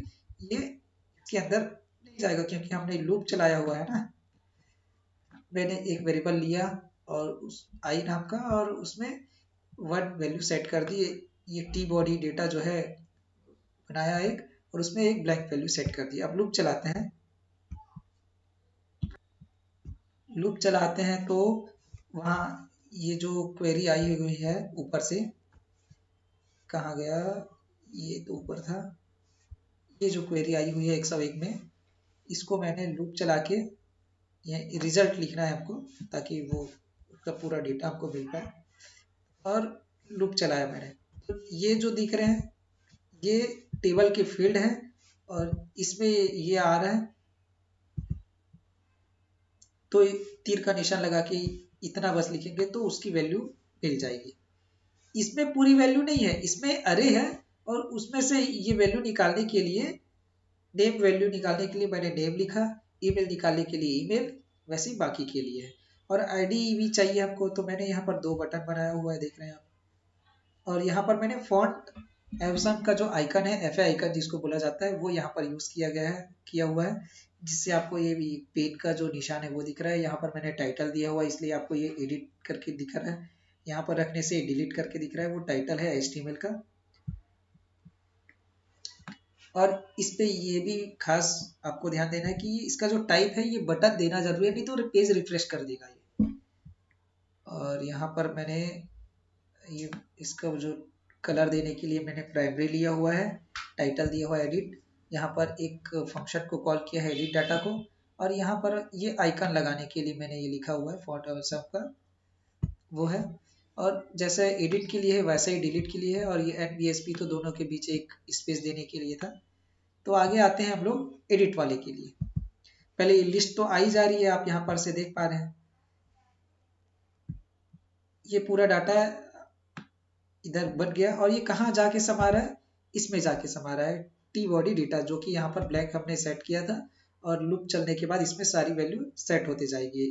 [SPEAKER 1] ये इसके अंदर नहीं जाएगा, क्योंकि हमने लूप चलाया हुआ है ना। मैंने एक वेरिएबल लिया और उस आई नाम का, और उसमें वन वैल्यू सेट कर दी, ये टी बॉडी डेटा जो है बनाया एक, और उसमें एक ब्लैंक वैल्यू सेट कर दी। अब लूप चलाते हैं, लूप चलाते हैं तो वहाँ ये जो क्वेरी आई हुई है ऊपर से, कहाँ गया, ये तो ऊपर था, ये जो क्वेरी आई हुई है 101 में, इसको मैंने लूप चला के ये रिजल्ट लिखना है हमको, ताकि वो उसका पूरा डेटा हमको मिल पाए, और लूप चलाया मैंने। तो ये जो दिख रहे हैं ये टेबल के फील्ड है, और इसमें ये आ रहा है, तो तीर का निशान लगा के इतना बस लिखेंगे तो उसकी वैल्यू मिल जाएगी। इसमें पूरी वैल्यू नहीं है, इसमें अरे है, और उसमें से ये वैल्यू निकालने के लिए, नेम वैल्यू निकालने के लिए मैंने नेम लिखा, ईमेल निकालने के लिए ईमेल, वैसे ही बाकी के लिए है। और आईडी भी चाहिए हमको, तो मैंने यहाँ पर 2 बटन बनाया हुआ है, देख रहे हैं आप। और यहाँ पर मैंने फॉन्ट एवसन का जो आइकन है, एफ आइकन जिसको बोला जाता है, वो यहाँ पर यूज किया हुआ है, जिससे आपको ये भी पेन का जो निशान है वो दिख रहा है। यहाँ पर मैंने टाइटल दिया हुआ है, इसलिए आपको ये एडिट करके दिख रहा है, यहाँ पर रखने से डिलीट करके दिख रहा है, वो टाइटल है HTML का। और इस पे ये भी खास आपको ध्यान देना है कि इसका जो टाइप है ये बटन देना जरूरी है, नहीं तो पेज रिफ्रेश कर देगा ये। और यहाँ पर मैंने ये इसका जो कलर देने के लिए मैंने प्राइमरी लिया हुआ है, टाइटल दिया हुआ है एडिट, यहाँ पर एक फंक्शन को कॉल किया है एडिट डाटा को, और यहाँ पर ये आइकन लगाने के लिए मैंने ये लिखा हुआ है फॉन्ट और सब का वो है, और जैसे एडिट के लिए है वैसे ही डिलीट के लिए है, और ये NBSP तो दोनों के बीच एक स्पेस देने के लिए था। तो आगे आते हैं हम लोग एडिट वाले के लिए। पहले ये लिस्ट तो आई जा रही है, आप यहाँ पर से देख पा रहे हैं, ये पूरा डाटा इधर बन गया, और ये कहाँ जाके समा रहा है, इसमें जाके समा रहा है, टी बॉडी डेटा, जो कि यहाँ पर ब्लैंक हमने सेट किया था, और लूप चलने के बाद इसमें सारी वैल्यू सेट होती जाएगी,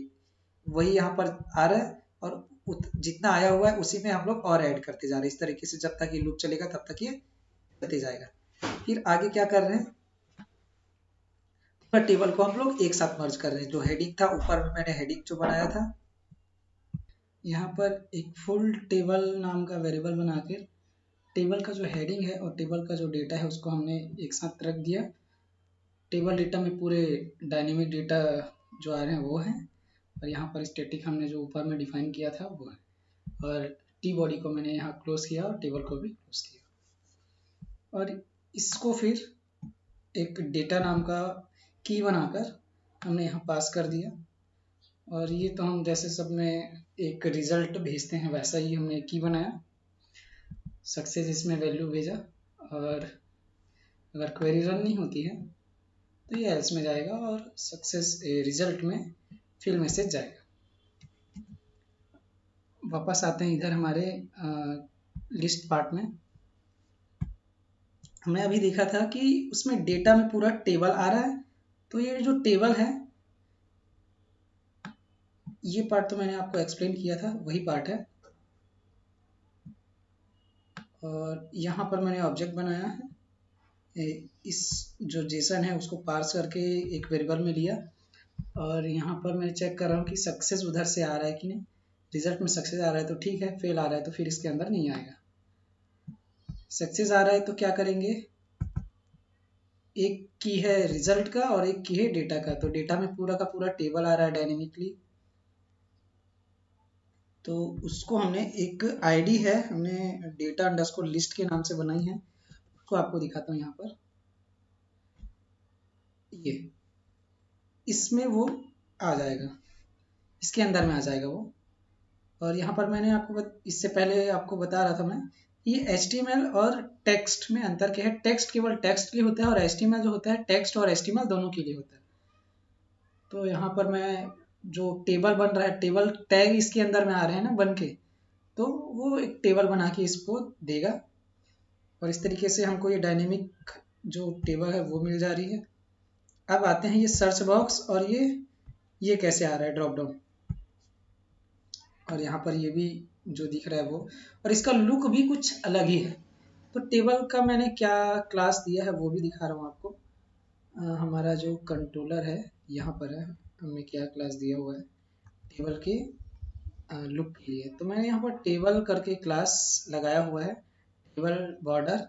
[SPEAKER 1] वही यहाँ पर आ रहा है, और जितना आया हुआ है उसी में हम लोग और ऐड करते जा रहे हैं। इस तरीके से जब तक ये लूप चलेगा तब तक ये करते जाएगा। फिर आगे क्या कर रहे हैं, टेबल को हम लोग एक साथ मर्ज कर रहे हैं। जो हेडिंग था ऊपर में मैंने हेडिंग जो बनाया था, यहाँ पर एक फुल टेबल नाम का वेरिएबल बना के टेबल का जो हेडिंग है और टेबल का जो डेटा है उसको हमने एक साथ रख दिया। टेबल डेटा में पूरे डायनेमिक डेटा जो आ रहे हैं वो हैं, और यहाँ पर स्टैटिक हमने जो ऊपर में डिफाइन किया था वो है, और टी बॉडी को मैंने यहाँ क्लोज किया और टेबल को भी क्लोज किया। और इसको फिर एक डेटा नाम का की बनाकर हमने यहाँ पास कर दिया, और ये तो हम जैसे सब में एक रिजल्ट भेजते हैं वैसा ही हमने की बनाया, सक्सेस इसमें वैल्यू भेजा, और अगर क्वेरी रन नहीं होती है तो ये एल्स में जाएगा और सक्सेस रिजल्ट में फिल मैसेज जाएगा। वापस आते हैं इधर हमारे लिस्ट पार्ट में। हमने अभी देखा था कि उसमें डेटा में पूरा टेबल आ रहा है, तो ये जो टेबल है ये पार्ट तो मैंने आपको एक्सप्लेन किया था, वही पार्ट है। और यहाँ पर मैंने ऑब्जेक्ट बनाया है, इस जो जेसन है उसको पार्स करके एक वेरिएबल में लिया, और यहाँ पर मैं चेक कर रहा हूँ कि सक्सेस उधर से आ रहा है कि नहीं। रिजल्ट में सक्सेस आ रहा है तो ठीक है, फेल आ रहा है तो फिर इसके अंदर नहीं आएगा। सक्सेस आ रहा है तो क्या करेंगे, एक की है रिजल्ट का और एक की है डेटा का। तो डेटा में पूरा का पूरा टेबल आ रहा है डायनेमिकली, तो उसको हमने एक आईडी है, हमने डेटा अंडरस्कोर लिस्ट के नाम से बनाई है, उसको आपको दिखाता हूँ यहाँ पर। ये इसमें वो आ जाएगा, इसके अंदर में आ जाएगा वो। और यहाँ पर मैंने आपको इससे पहले आपको बता रहा था मैं, ये HTML और टेक्स्ट में अंतर क्या है। टेक्स्ट केवल टेक्स्ट के लिए होता है और HTML जो होता है टेक्स्ट और HTML दोनों के लिए होता है। तो यहाँ पर मैं जो टेबल बन रहा है, टेबल टैग इसके अंदर में आ रहे हैं ना बन के, तो वो एक टेबल बना के इसको देगा और इस तरीके से हमको ये डायनेमिक जो टेबल है वो मिल जा रही है। अब आते हैं ये सर्च बॉक्स, और ये कैसे आ रहा है ड्रॉप डाउन, और यहाँ पर ये भी जो दिख रहा है वो, और इसका लुक भी कुछ अलग ही है। तो टेबल का मैंने क्या क्लास दिया है वो भी दिखा रहा हूँ आपको। हमारा जो कंट्रोलर है यहाँ पर है, हमने क्या क्लास दिया हुआ है टेबल के लुक के लिए। तो मैंने यहाँ पर टेबल करके क्लास लगाया हुआ है, टेबल बॉर्डर,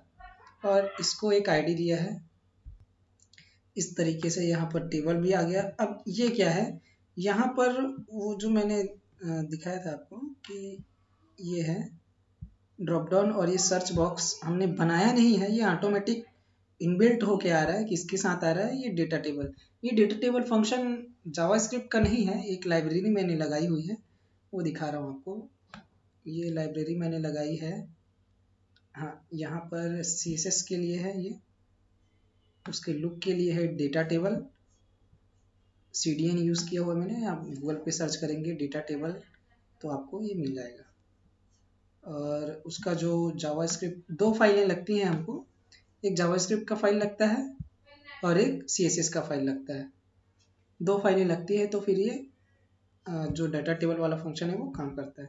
[SPEAKER 1] और इसको एक आईडी दिया है। इस तरीके से यहाँ पर टेबल भी आ गया। अब ये क्या है, यहाँ पर वो जो मैंने दिखाया था आपको कि ये है ड्रॉप डाउन और ये सर्च बॉक्स हमने बनाया नहीं है, ये ऑटोमेटिक इनबिल्ट होके आ रहा है। किसके साथ आ रहा है, ये डेटा टेबल। ये डेटा टेबल फंक्शन जावास्क्रिप्ट का नहीं है, एक लाइब्रेरी मैंने लगाई हुई है, वो दिखा रहा हूँ आपको। ये लाइब्रेरी मैंने लगाई है, हाँ, यहाँ पर CSS के लिए है ये, उसके लुक के लिए है डेटा टेबल, CDN यूज़ किया हुआ मैंने। आप गूगल पे सर्च करेंगे डेटा टेबल तो आपको ये मिल जाएगा। और उसका जो जावास्क्रिप्ट, दो फाइलें लगती हैं हमको, एक जावास्क्रिप्ट का फाइल लगता है और एक CSS का फाइल लगता है। दो फाइलें लगती है तो फिर ये जो डाटा टेबल वाला फंक्शन है वो काम करता है।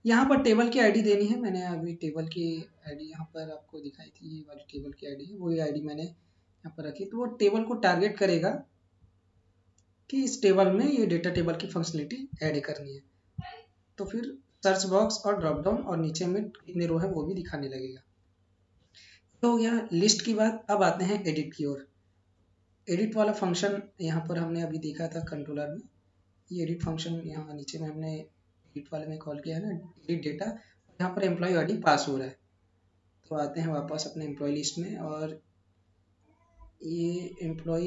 [SPEAKER 1] यहाँ पर टेबल की आईडी देनी है, मैंने अभी टेबल की आईडी यहाँ पर आपको दिखाई थी, ये वाली टेबल की आईडी है, वही आईडी मैंने यहाँ पर रखी। तो वो टेबल को टारगेट करेगा कि इस टेबल में ये डेटा टेबल की फंक्शनलिटी ऐड करनी है। तो फिर सर्च बॉक्स और ड्रॉप डाउन और नीचे में कितने रो है वो भी दिखाने लगेगा। तो हो गया लिस्ट की बात। अब आते हैं एडिट की ओर। एडिट वाला फंक्शन यहाँ पर हमने अभी देखा था कंट्रोलर में, ये एडिट फंक्शन यहाँ नीचे में हमने एडिट वाले में कॉल किया है ना, एडिट डेटा। यहाँ पर एम्प्लॉय आईडी पास हो रहा है। तो आते हैं वापस अपने एम्प्लॉय लिस्ट में, और ये एम्प्लॉय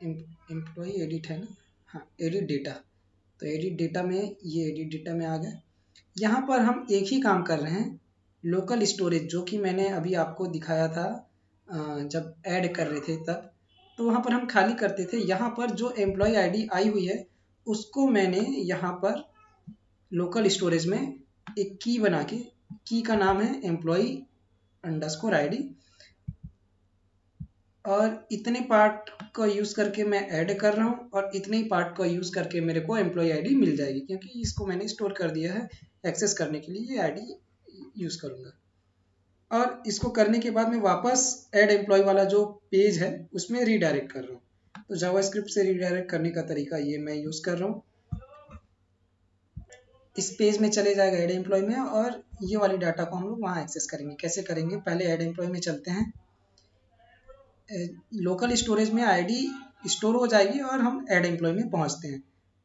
[SPEAKER 1] एडिट है ना, हाँ, एडिट डेटा। तो एडिट डेटा में, ये एडिट डेटा में आ गए। यहाँ पर हम एक ही काम कर रहे हैं, लोकल स्टोरेज, जो कि मैंने अभी आपको दिखाया था जब ऐड कर रहे थे तब, तो वहाँ पर हम खाली करते थे। यहाँ पर जो एम्प्लॉय आईडी आई हुई है उसको मैंने यहाँ पर लोकल स्टोरेज में एक की बना के, की का नाम है एम्प्लॉय अंडरस्कोर आईडी, और इतने पार्ट को यूज़ करके मैं ऐड कर रहा हूँ और इतने ही पार्ट को यूज़ करके मेरे को एम्प्लॉय आईडी मिल जाएगी, क्योंकि इसको मैंने स्टोर कर दिया है। एक्सेस करने के लिए ये आईडी यूज़ करूँगा, और इसको करने के बाद मैं वापस ऐड एम्प्लॉय वाला जो पेज है उसमें रीडायरेक्ट कर रहा हूँ। तो जावास्क्रिप्ट से रीडायरेक्ट करने का तरीका ये मैं यूज़ कर रहा हूँ। इस पेज में चले जाएगा ऐड एम्प्लॉय में, और ये वाली डाटा को हम लोग वहाँ एक्सेस करेंगे। कैसे करेंगे, पहले ऐड एम्प्लॉय में चलते हैं, लोकल स्टोरेज में आईडी स्टोर हो जाएगी और हम ऐड एम्प्लॉय में पहुँचते हैं।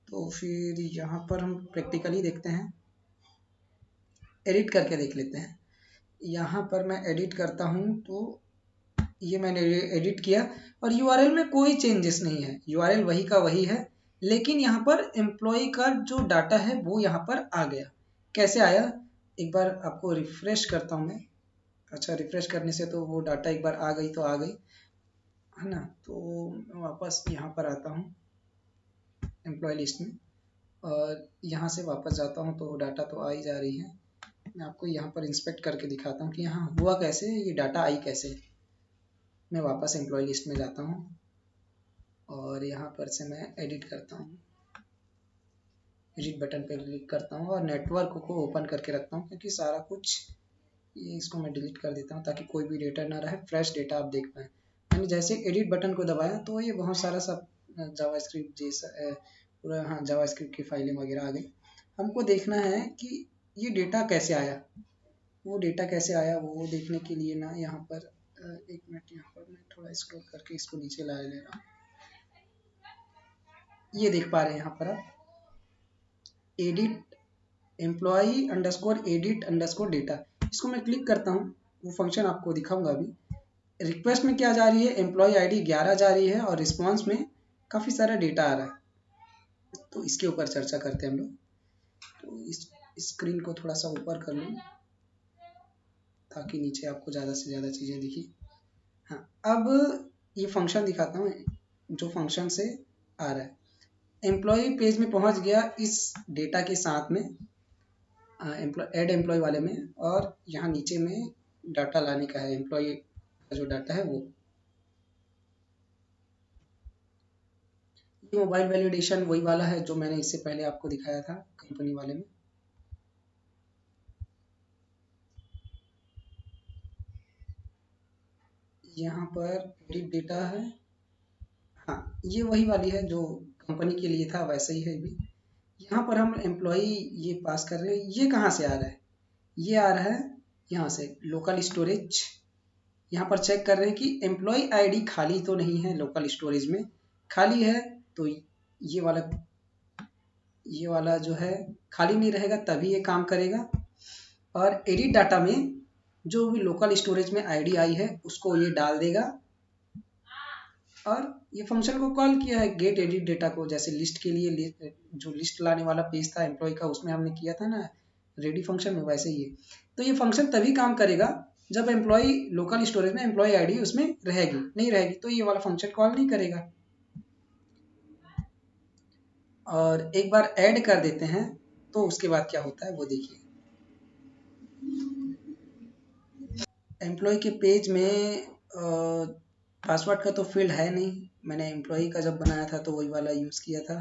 [SPEAKER 1] तो फिर यहाँ पर हम प्रैक्टिकली देखते हैं, एडिट करके देख लेते हैं। यहाँ पर मैं एडिट करता हूँ तो ये मैंने एडिट किया, और यूआरएल में कोई चेंजेस नहीं है, यूआरएल वही का वही है, लेकिन यहाँ पर एम्प्लॉय का जो डाटा है वो यहाँ पर आ गया। कैसे आया, एक बार आपको रिफ्रेश करता हूँ मैं। अच्छा, रिफ्रेश करने से तो वो डाटा एक बार आ गई तो आ गई है ना। तो वापस यहाँ पर आता हूँ एम्प्लॉय लिस्ट में, और यहाँ से वापस जाता हूँ तो डाटा तो आ ही जा रही है। मैं आपको यहाँ पर इंस्पेक्ट करके दिखाता हूँ कि यहाँ हुआ कैसे, ये डाटा आई कैसे। मैं वापस एम्प्लॉय लिस्ट में जाता हूँ और यहाँ पर से मैं एडिट करता हूँ, एडिट बटन पर क्लिक करता हूँ और नेटवर्क को ओपन करके रखता हूँ, क्योंकि सारा कुछ ये इसको मैं डिलीट कर देता हूँ ताकि कोई भी डेटा ना रहे, फ्रेश डेटा आप देख पाएँ। मैंने जैसे एडिट बटन को दबाया तो ये बहुत सारा सब जावास्क्रिप्ट जैसा पूरा, हाँ जावास्क्रिप्ट की फाइलें वगैरह आ गई। हमको देखना है कि ये डेटा कैसे आया, वो डेटा कैसे आया वो देखने के लिए ना यहाँ पर एक मिनट, यहाँ पर मैं थोड़ा स्क्रॉल करके इसको नीचे ला ले रहा हूँ। ये देख पा रहे हैं यहाँ पर आप, edit employee underscore edit underscore data, इसको मैं क्लिक करता हूँ, वो फंक्शन आपको दिखाऊंगा अभी। रिक्वेस्ट में क्या जा रही है, एम्प्लॉई आईडी 11 जा रही है और रिस्पॉन्स में काफ़ी सारा डेटा आ रहा है। तो इसके ऊपर चर्चा करते हैं हम लोग। तो इस स्क्रीन को थोड़ा सा ऊपर कर लूँ ताकि नीचे आपको ज़्यादा से ज़्यादा चीज़ें दिखी। हाँ, अब ये फंक्शन दिखाता हूँ जो फंक्शन से आ रहा है। एम्प्लॉय पेज में पहुँच गया इस डेटा के साथ में, ऐड एम्प्लॉय वाले में, और यहाँ नीचे में डाटा लाने का है, एम्प्लॉय का जो डाटा है वो। ये मोबाइल वैलिडेशन वही वाला है जो मैंने इससे पहले आपको दिखाया था कंपनी वाले में। यहाँ पर एडिट डेटा है, हाँ ये वही वाली है जो कंपनी के लिए था, वैसे ही है भी। यहाँ पर हम एम्प्लॉय ये पास कर रहे हैं, ये कहाँ से आ रहा है, ये आ रहा है यहाँ से लोकल स्टोरेज। यहाँ पर चेक कर रहे हैं कि एम्प्लॉय आईडी खाली तो नहीं है, लोकल स्टोरेज में खाली है तो ये वाला जो है खाली नहीं रहेगा, तभी ये काम करेगा। और एडिट डाटा में जो भी लोकल स्टोरेज में आईडी आई है उसको ये डाल देगा, और ये फंक्शन को कॉल किया है गेट एडिट डेटा को, जैसे लिस्ट के लिए जो लिस्ट लाने वाला पेज था एम्प्लॉय का उसमें हमने किया था ना रेडी फंक्शन में, वैसे ही है। तो ये फंक्शन तभी काम करेगा जब एम्प्लॉय लोकल स्टोरेज में एम्प्लॉय आईडी उसमें रहेगी, नहीं रहेगी तो ये वाला फंक्शन कॉल नहीं करेगा। और एक बार ऐड कर देते हैं तो उसके बाद क्या होता है वो देखिए। एम्प्लॉय के पेज में पासवर्ड का तो फील्ड है नहीं, मैंने एम्प्लॉय का जब बनाया था तो वही वाला यूज़ किया था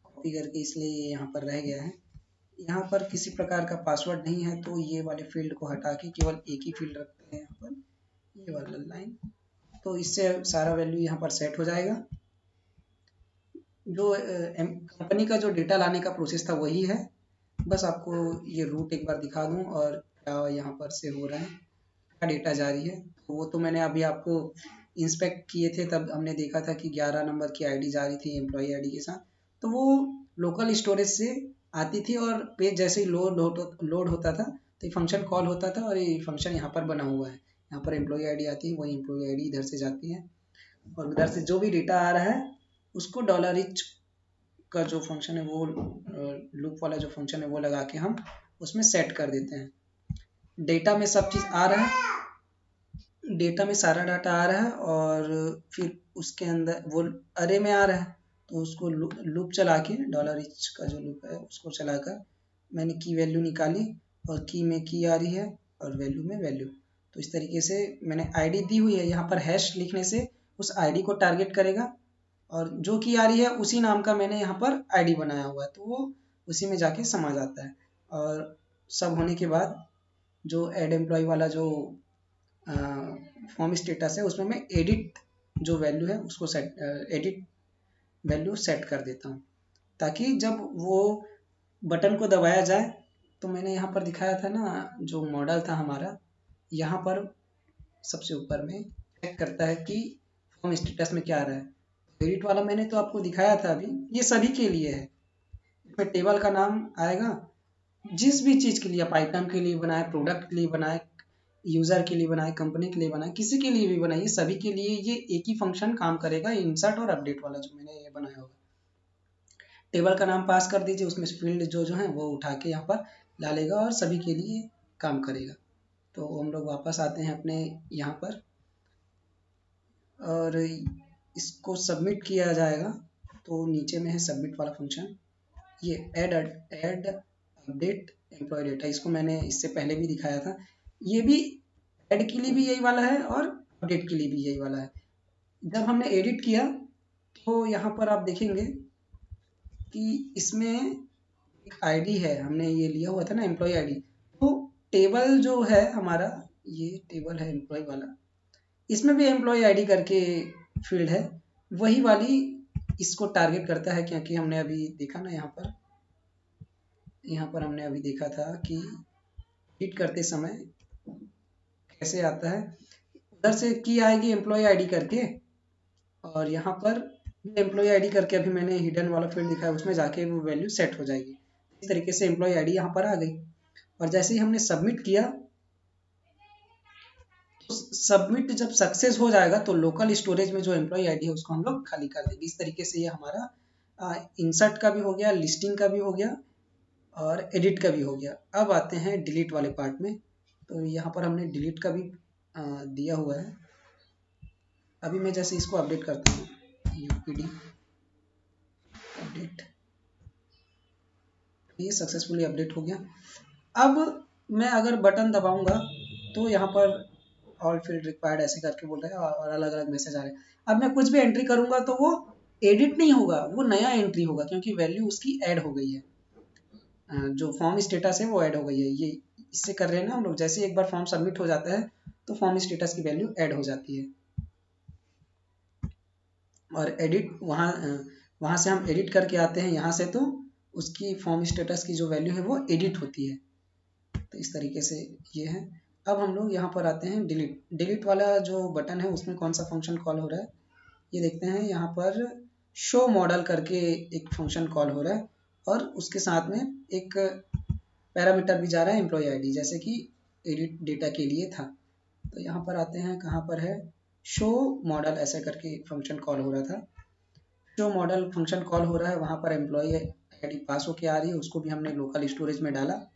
[SPEAKER 1] कॉपी करके, इसलिए ये यहाँ पर रह गया है। यहाँ पर किसी प्रकार का पासवर्ड नहीं है तो ये वाले फील्ड को हटा के केवल एक ही फील्ड रखते हैं यहाँ पर, ये वाला लाइन। तो इससे सारा वैल्यू यहाँ पर सेट हो जाएगा। जो कंपनी का जो डेटा लाने का प्रोसेस था वही है, बस आपको ये रूट एक बार दिखा दूँ और क्या यहाँ पर से हो रहा है, क्या डेटा जारी है। वो तो मैंने अभी आपको इंस्पेक्ट किए थे तब हमने देखा था कि 11 नंबर की आईडी जा रही थी एम्प्लॉय आईडी के साथ, तो वो लोकल स्टोरेज से आती थी और पेज जैसे ही लोड होता था तो ये फंक्शन कॉल होता था, और ये फंक्शन यहाँ पर बना हुआ है। यहाँ पर एम्प्लॉय आईडी आती है, वही एम्प्लॉय आईडी इधर से जाती है, और उधर से जो भी डेटा आ रहा है उसको $each का जो फंक्शन है वो लूप वाला जो फंक्शन है वो लगा के हम उसमें सेट कर देते हैं। डेटा में सब चीज़ आ रहा है, डेटा में सारा डाटा आ रहा है, और फिर उसके अंदर वो अरे में आ रहा है तो उसको लूप चला के $each का जो लूप है उसको चलाकर मैंने की वैल्यू निकाली, और की में की आ रही है और वैल्यू में वैल्यू। तो इस तरीके से मैंने आईडी दी हुई है, यहाँ पर हैश लिखने से उस आईडी को टारगेट करेगा, और जो की आ रही है उसी नाम का मैंने यहाँ पर आईडी बनाया हुआ है तो वो उसी में जाके समा जाता है। और सब होने के बाद जो ऐड एम्प्लॉय वाला जो फॉर्म स्टेटस है उसमें मैं एडिट जो वैल्यू है उसको एडिट वैल्यू सेट कर देता हूँ, ताकि जब वो बटन को दबाया जाए तो मैंने यहाँ पर दिखाया था ना जो मॉडल था हमारा, यहाँ पर सबसे ऊपर में चेक करता है कि फॉर्म स्टेटस में क्या आ रहा है। एडिट वाला मैंने तो आपको दिखाया था अभी, ये सभी के लिए है। इसमें टेबल का नाम आएगा, जिस भी चीज़ के लिए आप आइटम के लिए बनाए, प्रोडक्ट के लिए बनाए, यूज़र के लिए बनाए, कंपनी के लिए बनाए, किसी के लिए भी बनाइए, सभी के लिए ये एक ही फंक्शन काम करेगा, इंसर्ट और अपडेट वाला जो मैंने ये बनाया होगा। टेबल का नाम पास कर दीजिए, उसमें फील्ड जो जो है वो उठा के यहाँ पर डालेगा और सभी के लिए काम करेगा। तो हम लोग वापस आते हैं अपने यहाँ पर, और इसको सबमिट किया जाएगा तो नीचे में है सबमिट वाला फंक्शन, ये ऐड अपडेट एम्प्लॉय डेटा, इसको मैंने इससे पहले भी दिखाया था। ये भी ऐड के लिए भी यही वाला है और अपडेट के लिए भी यही वाला है। जब हमने एडिट किया तो यहाँ पर आप देखेंगे कि इसमें एक आईडी है, हमने ये लिया हुआ था ना एम्प्लॉय आईडी, तो टेबल जो है हमारा, ये टेबल है एम्प्लॉय वाला, इसमें भी एम्प्लॉय आईडी करके फील्ड है, वही वाली इसको टारगेट करता है, क्योंकि हमने अभी देखा ना यहाँ पर हमने अभी देखा था कि एडिट करते समय कैसे आता है, उधर से की आएगी एम्प्लॉय आईडी करके, और यहाँ पर एम्प्लॉय आईडी करके अभी मैंने हिडन वाला फील्ड दिखाया उसमें जाके वो वैल्यू सेट हो जाएगी। इस तरीके से एम्प्लॉय आईडी यहाँ पर आ गई, और जैसे ही हमने सबमिट किया तो सबमिट जब सक्सेस हो जाएगा तो लोकल स्टोरेज में जो एम्प्लॉय आईडी है उसको हम लोग खाली कर देंगे। इस तरीके से ये हमारा इंसर्ट का भी हो गया, लिस्टिंग का भी हो गया और एडिट का भी हो गया। अब आते हैं डिलीट वाले पार्ट में। तो यहाँ पर हमने डिलीट का भी दिया हुआ है। अभी मैं जैसे इसको अपडेट करता हूँ, यूपीडी अपडेट, ये सक्सेसफुली अपडेट हो गया। अब मैं अगर बटन दबाऊंगा तो यहाँ पर ऑल फील्ड रिक्वायर्ड ऐसे करके बोल रहा है और अलग अलग मैसेज आ रहे हैं। अब मैं कुछ भी एंट्री करूंगा तो वो एडिट नहीं होगा, वो नया एंट्री होगा, क्योंकि वैल्यू उसकी ऐड हो गई है। जो फॉर्म स्टेटस है वो ऐड हो गई है। ये इससे कर रहे हैं ना हम लोग, जैसे एक बार फॉर्म सबमिट हो जाता है तो फॉर्म स्टेटस की वैल्यू ऐड हो जाती है। और एडिट वहाँ से हम एडिट करके आते हैं यहाँ से, तो उसकी फॉर्म स्टेटस की जो वैल्यू है वो एडिट होती है। तो इस तरीके से ये है। अब हम लोग यहाँ पर आते हैं डिलीट। डिलीट वाला जो बटन है उसमें कौन सा फंक्शन कॉल हो रहा है ये देखते हैं। यहाँ पर शो मॉडल करके एक फंक्शन कॉल हो रहा है और उसके साथ में एक पैरामीटर भी जा रहा है एम्प्लॉय आईडी, जैसे कि एडिट डेटा के लिए था। तो यहाँ पर आते हैं, कहाँ पर है, शो मॉडल ऐसा करके फंक्शन कॉल हो रहा था। शो मॉडल फंक्शन कॉल हो रहा है, वहाँ पर एम्प्लॉय आईडी पास होके आ रही है, उसको भी हमने लोकल स्टोरेज में डाला।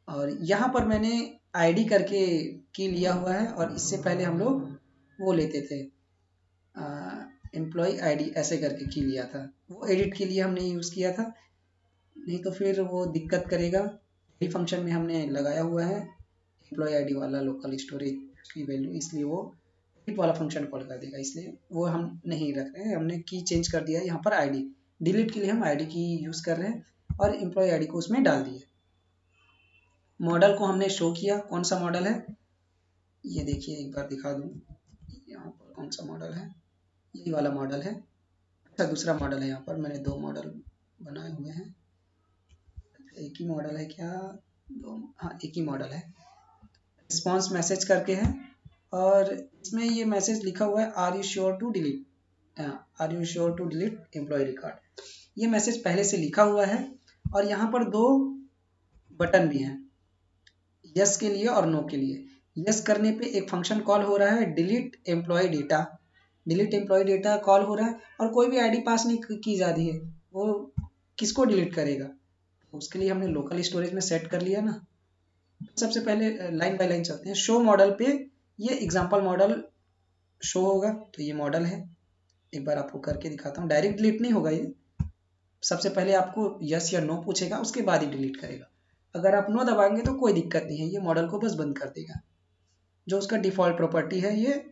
[SPEAKER 1] और यहाँ पर मैंने आईडी करके की लिया हुआ है, और इससे पहले हम लोग वो लेते थे एम्प्लॉय आईडी ऐसे करके की लिया था। वो एडिट के लिए हमने यूज़ किया था, नहीं तो फिर वो दिक्कत करेगा। यही फंक्शन में हमने लगाया हुआ है एम्प्लॉय आईडी वाला लोकल स्टोरेज की वैल्यू, इसलिए वो एडिट वाला फंक्शन कॉल कर देगा, इसलिए वो हम नहीं रख रहे हैं। हमने की चेंज कर दिया है यहाँ पर आईडी। डिलीट के लिए हम आईडी की यूज़ कर रहे हैं और एम्प्लॉय आईडी को उसमें डाल दिए। मॉडल को हमने शो किया, कौन सा मॉडल है ये देखिए, एक बार दिखा दूँ यहाँ पर कौन सा मॉडल है, यही वाला मॉडल है। अच्छा, दूसरा मॉडल है, यहाँ पर मैंने दो मॉडल बनाए हुए हैं। एक ही मॉडल है क्या, दो, हाँ एक ही मॉडल है। रिस्पॉन्स मैसेज करके है, और इसमें ये मैसेज लिखा हुआ है are you sure to delete, are you sure to delete employee record. ये मैसेज पहले से लिखा हुआ है, और यहाँ पर दो बटन भी हैं, यस के लिए और नो के लिए। यस करने पे एक फंक्शन कॉल हो रहा है delete employee data, delete employee data call हो रहा है, और कोई भी आईडी पास नहीं की जा रही है, वो किसको डिलीट करेगा, उसके लिए हमने लोकल स्टोरेज में सेट कर लिया ना। सबसे पहले लाइन बाय लाइन चलते हैं। शो मॉडल पे ये एग्जांपल मॉडल शो होगा, तो ये मॉडल है, एक बार आपको करके दिखाता हूँ। डायरेक्ट डिलीट नहीं होगा ये, सबसे पहले आपको यस या नो पूछेगा, उसके बाद ही डिलीट करेगा। अगर आप नो दबाएंगे तो कोई दिक्कत नहीं है, ये मॉडल को बस बंद कर देगा। जो उसका डिफ़ॉल्ट प्रॉपर्टी है ये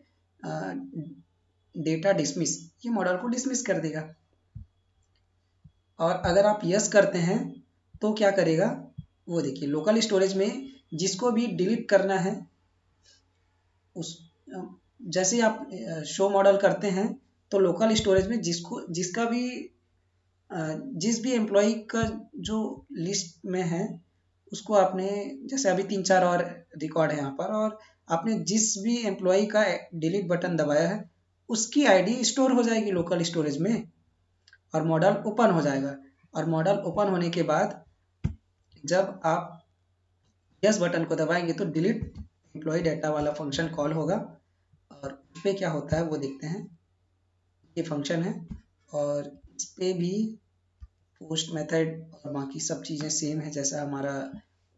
[SPEAKER 1] डेटा डिसमिस, ये मॉडल को डिसमिस कर देगा। और अगर आप यस करते हैं तो क्या करेगा वो देखिए, लोकल स्टोरेज में जिसको भी डिलीट करना है उस जैसे आप शो मॉडल करते हैं तो लोकल स्टोरेज में जिसका भी जिस भी एम्प्लॉय का जो लिस्ट में है उसको आपने, जैसे अभी 3-4 और रिकॉर्ड है यहाँ पर, और आपने जिस भी एम्प्लॉय का डिलीट बटन दबाया है उसकी आईडी स्टोर हो जाएगी लोकल स्टोरेज में, और मॉडल ओपन हो जाएगा। और मॉडल ओपन होने के बाद जब आप यस बटन को दबाएंगे तो डिलीट एम्प्लॉय डेटा वाला फंक्शन कॉल होगा, और उस पर क्या होता है वो देखते हैं। ये फंक्शन है, और इस पर भी पोस्ट मेथड और बाकी सब चीज़ें सेम है, जैसा हमारा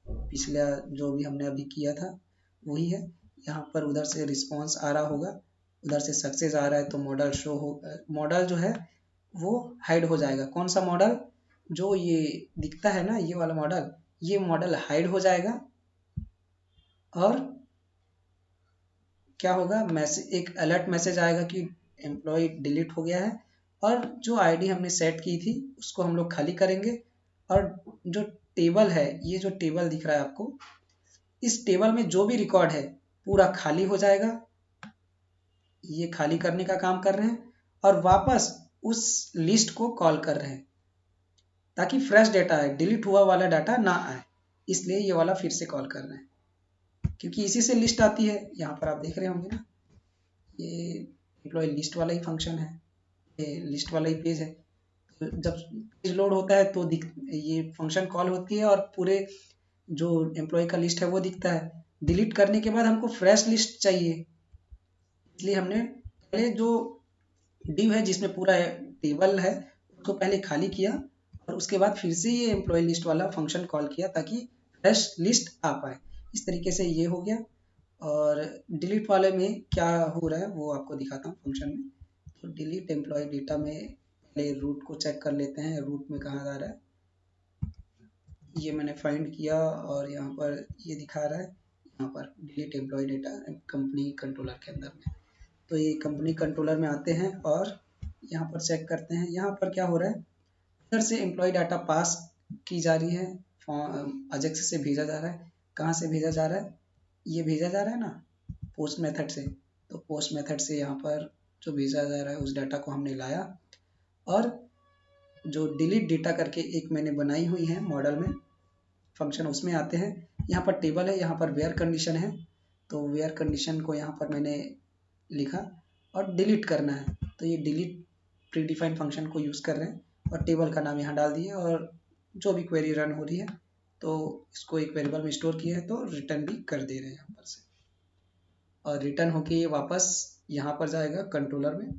[SPEAKER 1] पिछला जो भी हमने अभी किया था वही है। यहाँ पर उधर से रिस्पॉन्स आ रहा होगा, उधर से सक्सेस आ रहा है, तो मॉडल शो हो, मॉडल जो है वो हाइड हो जाएगा। कौन सा मॉडल, जो ये दिखता है ना ये वाला मॉडल, ये मॉडल हाइड हो जाएगा। और क्या होगा, मैसेज, एक अलर्ट मैसेज आएगा कि एम्प्लॉय डिलीट हो गया है, और जो आईडी हमने सेट की थी उसको हम लोग खाली करेंगे। और जो टेबल है, ये जो टेबल दिख रहा है आपको, इस टेबल में जो भी रिकॉर्ड है पूरा खाली हो जाएगा। ये खाली करने का काम कर रहे हैं, और वापस उस लिस्ट को कॉल कर रहे हैं ताकि फ्रेश डेटा आए, डिलीट हुआ वाला डाटा ना आए, इसलिए ये वाला फिर से कॉल कर रहे हैं क्योंकि इसी से लिस्ट आती है। यहाँ पर आप देख रहे होंगे ना, ये एम्प्लॉय लिस्ट वाला ही फंक्शन है, ये लिस्ट वाला ही पेज है। तो जब पेज लोड होता है तो ये फंक्शन कॉल होती है और पूरे जो एम्प्लॉय का लिस्ट है वो दिखता है। डिलीट करने के बाद हमको फ्रेश लिस्ट चाहिए, इसलिए हमने पहले जो डिव है जिसमें पूरा टेबल है उसको पहले खाली किया और उसके बाद फिर से ये एम्प्लॉय लिस्ट वाला फंक्शन कॉल किया ताकि फ्रेश लिस्ट आ पाए। इस तरीके से ये हो गया। और डिलीट वाले में क्या हो रहा है वो आपको दिखाता हूँ फंक्शन में। तो डिलीट एम्प्लॉय डेटा में पहले रूट को चेक कर लेते हैं, रूट में कहाँ जा रहा है। ये मैंने फाइंड किया और यहाँ पर ये दिखा रहा है, यहाँ पर delete employee data company controller के अंदर में। तो ये कंपनी कंट्रोलर में आते हैं और यहाँ पर चेक करते हैं। यहाँ पर क्या हो रहा है, उधर से एम्प्लॉय डाटा पास की जा रही है, अजेक्स से भेजा जा रहा है। कहाँ से भेजा जा रहा है, ये भेजा जा रहा है ना पोस्ट मेथड से। तो पोस्ट मेथड से यहाँ पर जो भेजा जा रहा है उस डाटा को हमने लाया और जो डिलीट डेटा करके एक मैंने बनाई हुई है मॉडल में फंक्शन, उसमें आते हैं। यहाँ पर टेबल है, यहाँ पर वेयर कंडीशन है, तो वेयर कंडीशन को यहाँ पर मैंने लिखा और डिलीट करना है। तो ये डिलीट प्रीडिफाइंड फंक्शन को यूज़ कर रहे हैं और टेबल का नाम यहाँ डाल दिए और जो भी क्वेरी रन हो रही है तो इसको एक वेरिएबल में स्टोर किया है तो रिटर्न भी कर दे रहे हैं यहाँ पर से। और रिटर्न होके ये वापस यहाँ पर जाएगा कंट्रोलर में।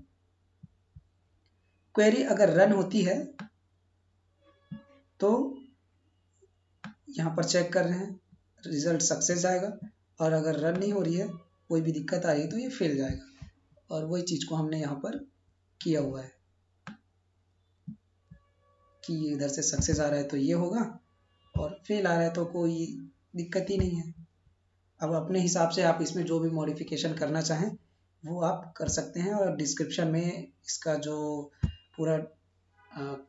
[SPEAKER 1] क्वेरी अगर रन होती है तो यहाँ पर चेक कर रहे हैं, रिजल्ट सक्सेस जाएगा। और अगर रन नहीं हो रही है, कोई भी दिक्कत आ रही है तो ये फेल जाएगा। और वही चीज़ को हमने यहाँ पर किया हुआ है कि इधर से सक्सेस आ रहा है तो ये होगा और फेल आ रहा है तो कोई दिक्कत ही नहीं है। अब अपने हिसाब से आप इसमें जो भी मॉडिफिकेशन करना चाहें वो आप कर सकते हैं और डिस्क्रिप्शन में इसका जो पूरा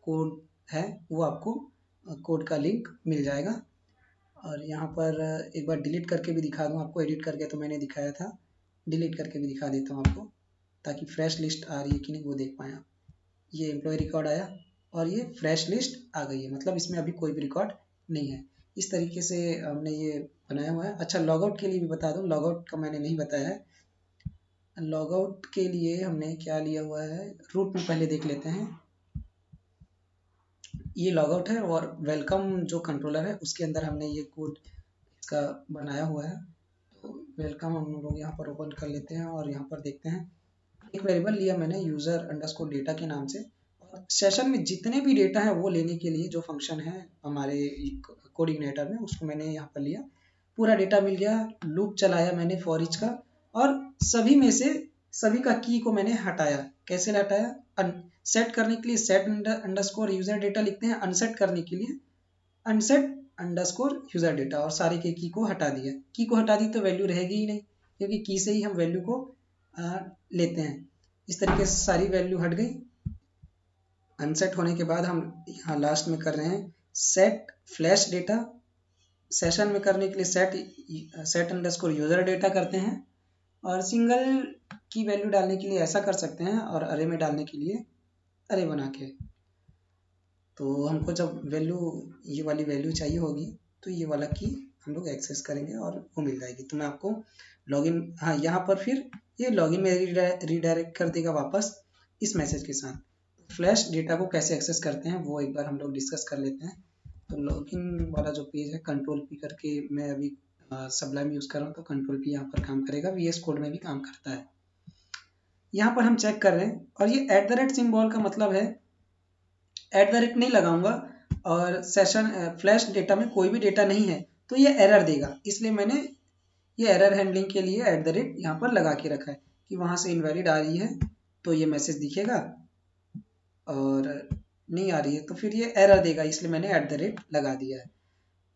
[SPEAKER 1] कोड है वो आपको कोड का लिंक मिल जाएगा। और यहाँ पर एक बार डिलीट करके भी दिखा दूँ आपको, एडिट करके तो मैंने दिखाया था, डिलीट करके भी दिखा देता हूँ आपको ताकि फ्रेश लिस्ट आ रही है कि नहीं वो देख पाएँ आप। ये एम्प्लॉय रिकॉर्ड आया और ये फ्रेश लिस्ट आ गई है, मतलब इसमें अभी कोई भी रिकॉर्ड नहीं है। इस तरीके से हमने ये बनाया हुआ है। अच्छा, लॉगआउट के लिए भी बता दूँ, लॉगआउट का मैंने नहीं बताया है। लॉगआउट के लिए हमने क्या लिया हुआ है, रूट में पहले देख लेते हैं। ये लॉगआउट है और वेलकम जो कंट्रोलर है उसके अंदर हमने ये कोड इसका बनाया हुआ है। तो वेलकम हम लोग यहाँ पर ओपन कर लेते हैं और यहाँ पर देखते हैं एक वेरिएबल लिया मैंने यूज़र अंडरस्कोर डेटा के नाम से। और सेशन में जितने भी डेटा है वो लेने के लिए जो फंक्शन है हमारे कोऑर्डिनेटर में उसको मैंने यहाँ पर लिया, पूरा डेटा मिल गया। लूप चलाया मैंने फॉर ईच का और सभी में से सभी का की को मैंने हटाया। कैसे हटाया, सेट करने के लिए सेट अंडरस्कोर यूजर डेटा लिखते हैं, अनसेट करने के लिए अनसेट अंडरस्कोर यूजर डेटा, और सारे के की को हटा दिया। की को हटा दी तो वैल्यू रहेगी ही नहीं क्योंकि की से ही हम वैल्यू को लेते हैं। इस तरीके से सारी वैल्यू हट गई। अनसेट होने के बाद हम यहाँ लास्ट में कर रहे हैं सेट फ्लैश डेटा। सेशन में करने के लिए सेट अंडरस्कोर यूजर डेटा करते हैं और सिंगल की वैल्यू डालने के लिए ऐसा कर सकते हैं और अरे में डालने के लिए अरे बना के। तो हमको जब वैल्यू ये वाली वैल्यू चाहिए होगी तो ये वाला की हम लोग एक्सेस करेंगे और वो मिल जाएगी। तो मैं आपको लॉगिन, हाँ यहाँ पर फिर ये लॉगिन में रीडायरेक्ट कर देगा वापस इस मैसेज के साथ। फ्लैश डेटा को कैसे एक्सेस करते हैं वो एक बार हम लोग डिस्कस कर लेते हैं। तो लॉगिन वाला जो पेज है कंट्रोल पी करके मैं अभी सबलाइम यूज़ कर रहा हूँ तो कंट्रोल पी यहाँ पर काम करेगा, VS कोड में भी काम करता है। यहाँ पर हम चेक कर रहे हैं और ये @ सिंबल का मतलब है @ नहीं लगाऊंगा और सेशन फ्लैश डेटा में कोई भी डेटा नहीं है तो ये एरर देगा, इसलिए मैंने ये एरर हैंडलिंग के लिए @ यहाँ पर लगा के रखा है कि वहाँ से इनवैलिड आ रही है तो ये मैसेज दिखेगा और नहीं आ रही है तो फिर ये एरर देगा, इसलिए मैंने @ लगा दिया है।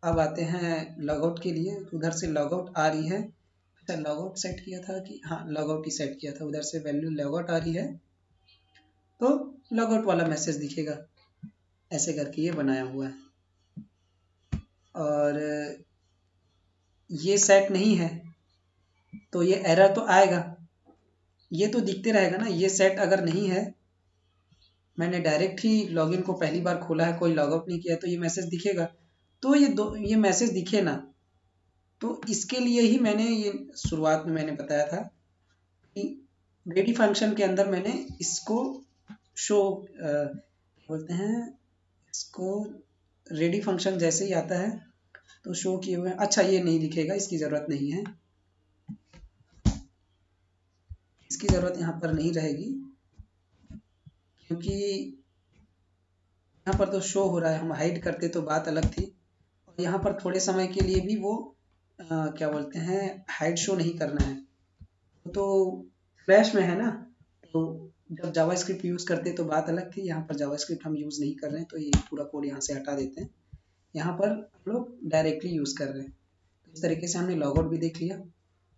[SPEAKER 1] अब आते हैं लॉगआउट के लिए, उधर से लॉगआउट आ रही है। अच्छा, लॉगआउट सेट किया था कि हाँ लॉगआउट ही सेट किया था, उधर से वैल्यू लॉगआउट आ रही है तो लॉगआउट वाला मैसेज दिखेगा। ऐसे करके ये बनाया हुआ है। और ये सेट नहीं है तो ये एरर तो आएगा, ये तो दिखते रहेगा ना। ये सेट अगर नहीं है मैंने डायरेक्ट ही लॉगिन को पहली बार खोला है, कोई लॉगआउट नहीं किया, तो ये मैसेज दिखेगा। तो ये मैसेज दिखे ना, तो इसके लिए ही मैंने ये शुरुआत में मैंने बताया था कि रेडी फंक्शन के अंदर मैंने इसको शो बोलते हैं इसको, रेडी फंक्शन जैसे ही आता है तो शो किए हुए। अच्छा, ये नहीं दिखेगा, इसकी ज़रूरत नहीं है, इसकी ज़रूरत यहाँ पर नहीं रहेगी, क्योंकि यहाँ पर तो शो हो रहा है। हम हाइड करते तो बात अलग थी। और यहाँ पर थोड़े समय के लिए भी वो क्या बोलते हैं, हाइड शो नहीं करना है। तो फ्लैश में है ना, तो जब जावास्क्रिप्ट यूज़ करते तो बात अलग थी। यहाँ पर जावास्क्रिप्ट हम यूज़ नहीं कर रहे हैं, तो ये पूरा कोड यहाँ से हटा देते हैं। यहाँ पर हम लोग डायरेक्टली यूज़ कर रहे हैं। तो इस तरीके से हमने लॉगआउट भी देख लिया,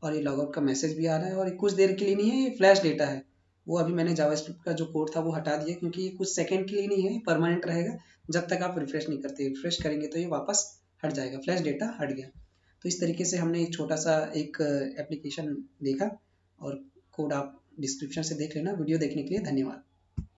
[SPEAKER 1] और ये लॉगआउट का मैसेज भी आ रहा है, और ये कुछ देर के लिए नहीं है, ये फ्लैश डेटा है। वो अभी मैंने जावास्क्रिप्ट का जो कोड था वो हटा दिया, क्योंकि ये कुछ सेकंड के लिए नहीं है, परमानेंट रहेगा जब तक आप रिफ्रेश नहीं करते। रिफ्रेश करेंगे तो ये वापस हट जाएगा, फ्लैश डेटा हट गया। तो इस तरीके से हमने एक छोटा सा एक एप्लीकेशन देखा, और कोड आप डिस्क्रिप्शन से देख लेना। वीडियो देखने के लिए धन्यवाद।